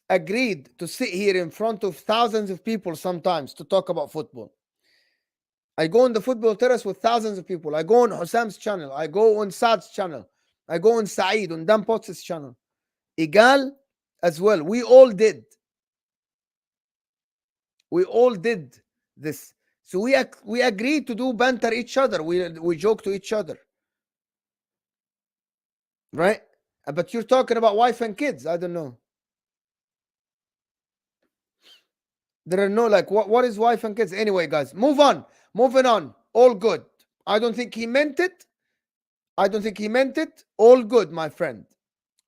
agreed to sit here in front of thousands of people sometimes to talk about football. I go on the football terrace with thousands of people. I go on Hossam's channel. I go on Saad's channel. I go on Saeed, on Dan Potts' channel. Igal as well. We all did. We all did this. So we agreed to do banter each other. We joke to each other. Right? But you're talking about wife and kids. I don't know. There are no like what is wife and kids? Anyway, guys, move on. Moving on. All good. I don't think he meant it. I don't think he meant it. All good, my friend.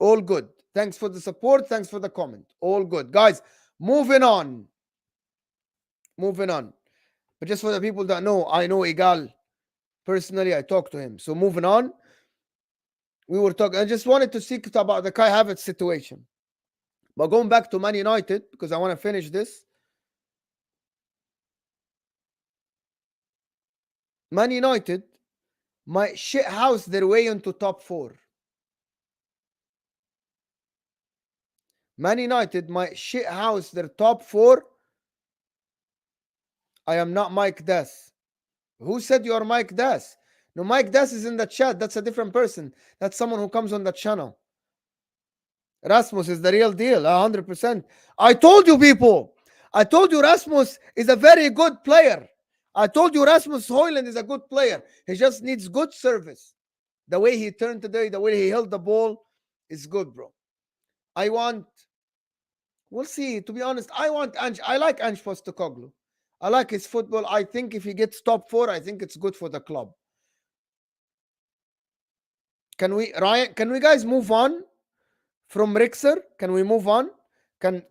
All good. Thanks for the support. Thanks for the comment. All good. Guys, moving on. Moving on. But just for the people that know, I know Igal personally. I talked to him. So moving on. We were talking. I just wanted to speak about the Kai Havertz situation. But going back to Man United, because I want to finish this. Man United might shithouse their way into top four. Man United might shithouse their top four. I am not Mike Das. Who said you are Mike Das? No, Mike Das is in the chat. That's a different person. That's someone who comes on the channel. Rasmus is the real deal, 100%. I told you, people. I told you Rasmus is a very good player. I told you Rasmus Hojlund is a good player. He just needs good service. The way he turned today, the way he held the ball is good, bro. We'll see. To be honest, I want Ange. I like Ange Postecoglou. I like his football. I think if he gets top four, I think it's good for the club. Can we, Ryan? Can we guys move on from Rixer? Can we move on? Can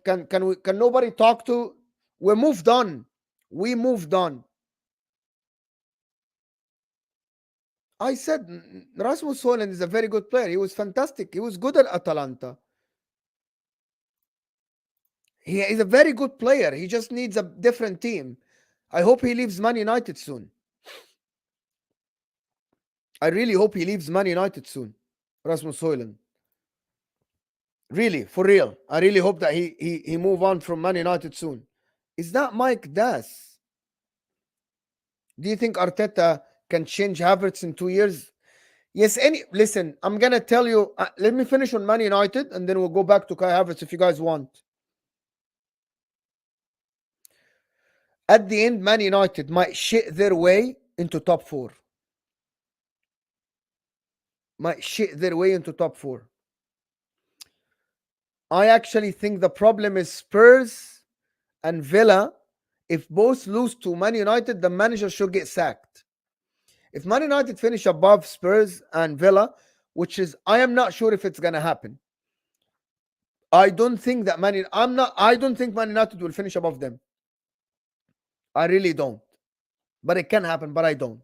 nobody talk to? We moved on. We moved on. I said Rasmus Hojlund is a very good player. He was fantastic. He was good at Atalanta. He is a very good player. He just needs a different team. I hope he leaves Man United soon. I really hope he leaves Man United soon. Rasmus Hojlund. Really, for real. I really hope that he move on from Man United soon. Is that Mike Das? Do you think Arteta can change Havertz in 2 years? Yes. Listen, I'm gonna tell you. Let me finish on Man United, and then we'll go back to Kai Havertz if you guys want. At the end, Man United might shit their way into top four. Might shit their way into top four. I actually think the problem is Spurs and Villa. If both lose to Man United, the manager should get sacked. If Man United finish above Spurs and Villa, which is, I am not sure if it's gonna happen. I don't think that I don't think Man United will finish above them. I really don't. But it can happen, but I don't.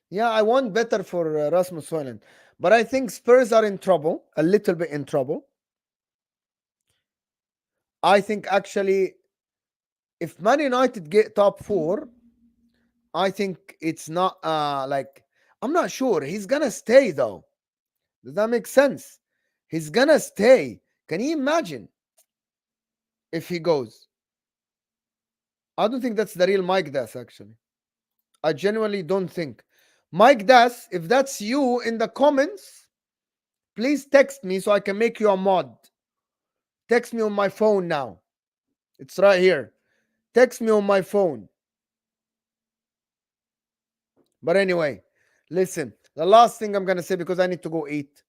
Yeah, I want better for Rasmus Hojlund. But I think Spurs are in trouble, a little bit in trouble. I think actually, if Man United get top four, I think it's not like, I'm not sure. He's gonna stay though. Does that make sense? He's gonna stay. Can you imagine if he goes? I don't think that's the real Mike Das, actually. I genuinely don't think. Mike Das, if that's you in the comments, please text me so I can make you a mod. Text me on my phone now. It's right here. Text me on my phone. But anyway, listen. The last thing I'm going to say because I need to go eat.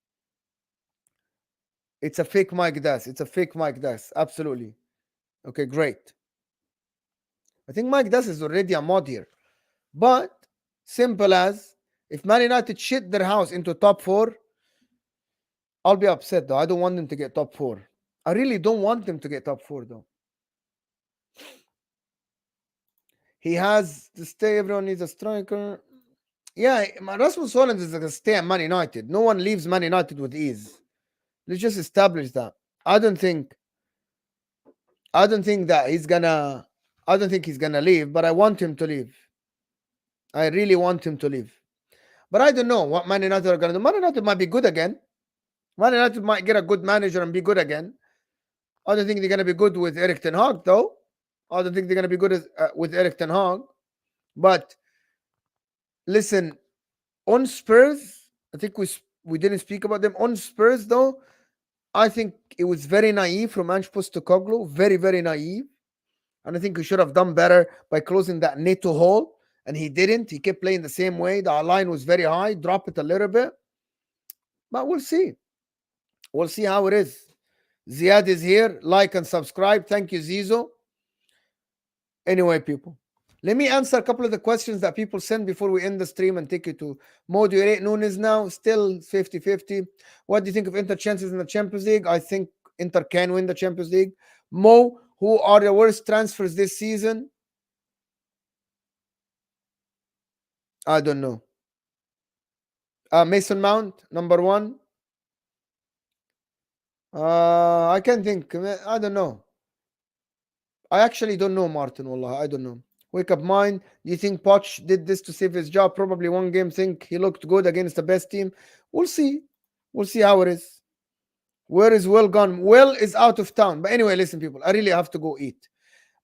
It's a fake Mike Das. It's a fake Mike Das. Absolutely. Okay, great. I think Mike Das is already a mod here. But simple as if Man United shit their house into top four, I'll be upset though. I don't want them to get top four. I really don't want them to get top four though. He has to stay. Everyone needs a striker. Yeah, Rasmus Haaland is going to stay at Man United. No one leaves Man United with ease. Let's just establish that. I don't think that he's gonna. I don't think he's gonna leave, but I want him to leave. I really want him to leave. But I don't know what Man United are gonna do. Man United might be good again. Man United might get a good manager and be good again. I don't think they're gonna be good with Erik Ten Hag though. I don't think they're gonna be good with Erik Ten Hag. But listen, on Spurs, I think we didn't speak about them. On Spurs though, I think it was very naive from Ange Postecoglou. Very, very naive. And I think he should have done better by closing that Neto hole. And he didn't. He kept playing the same way. The line was very high. Drop it a little bit. But we'll see. We'll see how it is. Ziad is here. Like and subscribe. Thank you, Zizo. Anyway, people, let me answer a couple of the questions that people send before we end the stream and take you to Mo. Do you rate Nunez now? Still 50-50. What do you think of Inter chances in the Champions League? I think Inter can win the Champions League. Mo, who are the worst transfers this season? I don't know. Mason Mount, number one. I can't think. I don't know. I actually don't know, Martin. Wallah, I don't know. Wake up mind. Do you think Poch did this to save his job? Probably one game. Think he looked good against the best team. We'll see. We'll see how it is. Where is Will gone? Will is out of town. But anyway, listen, people. I really have to go eat.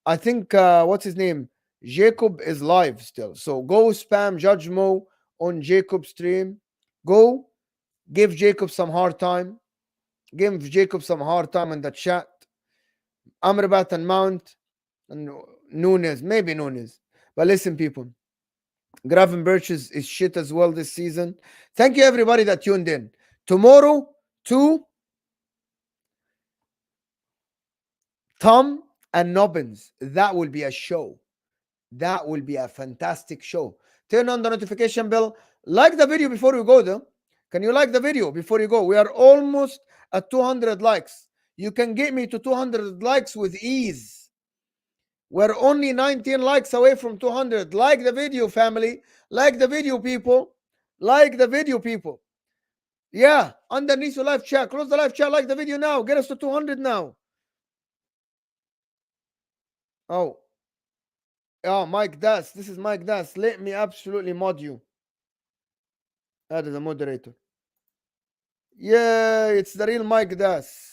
I think what's his name? Jacob is live still. So go spam Judge Mo on Jacob's stream. Go give Jacob some hard time. Give Jacob some hard time in the chat. Amrabat and Mount and Nunez, maybe Nunez. But listen, people, Gravenberch is shit as well this season. Thank you, everybody that tuned in. Tomorrow, 2, Tom and Nobbins. That will be a show. That will be a fantastic show. Turn on the notification bell. Like the video before we go, though. Can you like the video before you go? We are almost at 200 likes. You can get me to 200 likes with ease. We're only 19 likes away from 200. Like the video, family. Like the video, people. Like the video, people. Yeah, underneath the live chat. Close the live chat. Like the video now. Get us to 200 now. Oh, Mike Das. This is Mike Das. Let me absolutely mod you. That is a moderator. Yeah, it's the real Mike Das.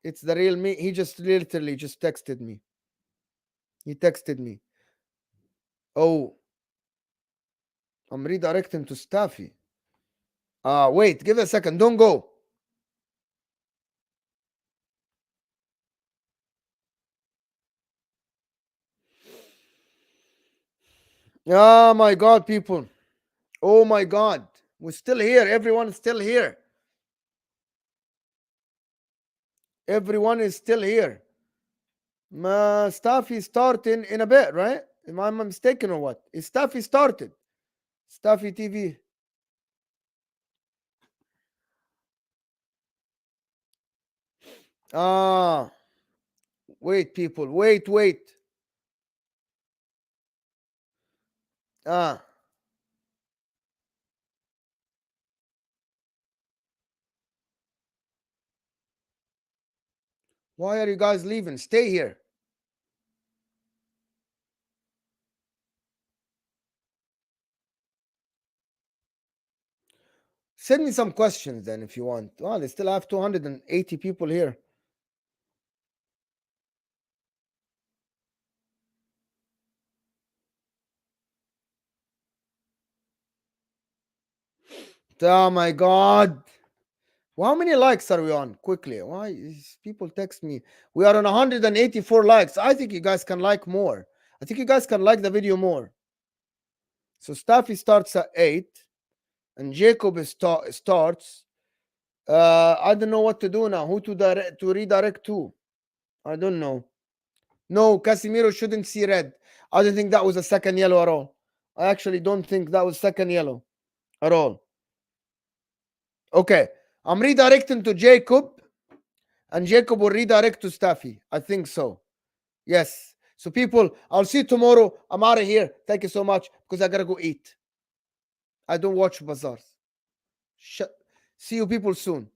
It's the real me. He just literally just texted me. He texted me. Oh, I'm redirecting to Staffy. Wait, give it a second. Don't go. Oh my God, people. Oh my God. We're still here. Everyone is still here. Everyone is still here. Staffy starting in a bit, right? Am I mistaken or what? Is Staffy started? Staffy TV. Wait, people. Wait. Why are you guys leaving? Stay here. Send me some questions then if you want. Oh, they still have 280 people here. Oh my god. How many likes are we on? Quickly. Why is people text me? We are on 184 likes. I think you guys can like more. I think you guys can like the video more. So Staffy starts at 8 and Jacob starts. I don't know what to do now. Who to redirect to? I don't know. No, Casemiro shouldn't see red. I don't think that was a second yellow at all. I actually don't think that was second yellow at all. Okay, I'm redirecting to Jacob, and Jacob will redirect to Staffy. I think so. Yes. So people, I'll see you tomorrow. I'm out of here. Thank you so much because I gotta go eat. I don't watch bazaars. See you people soon.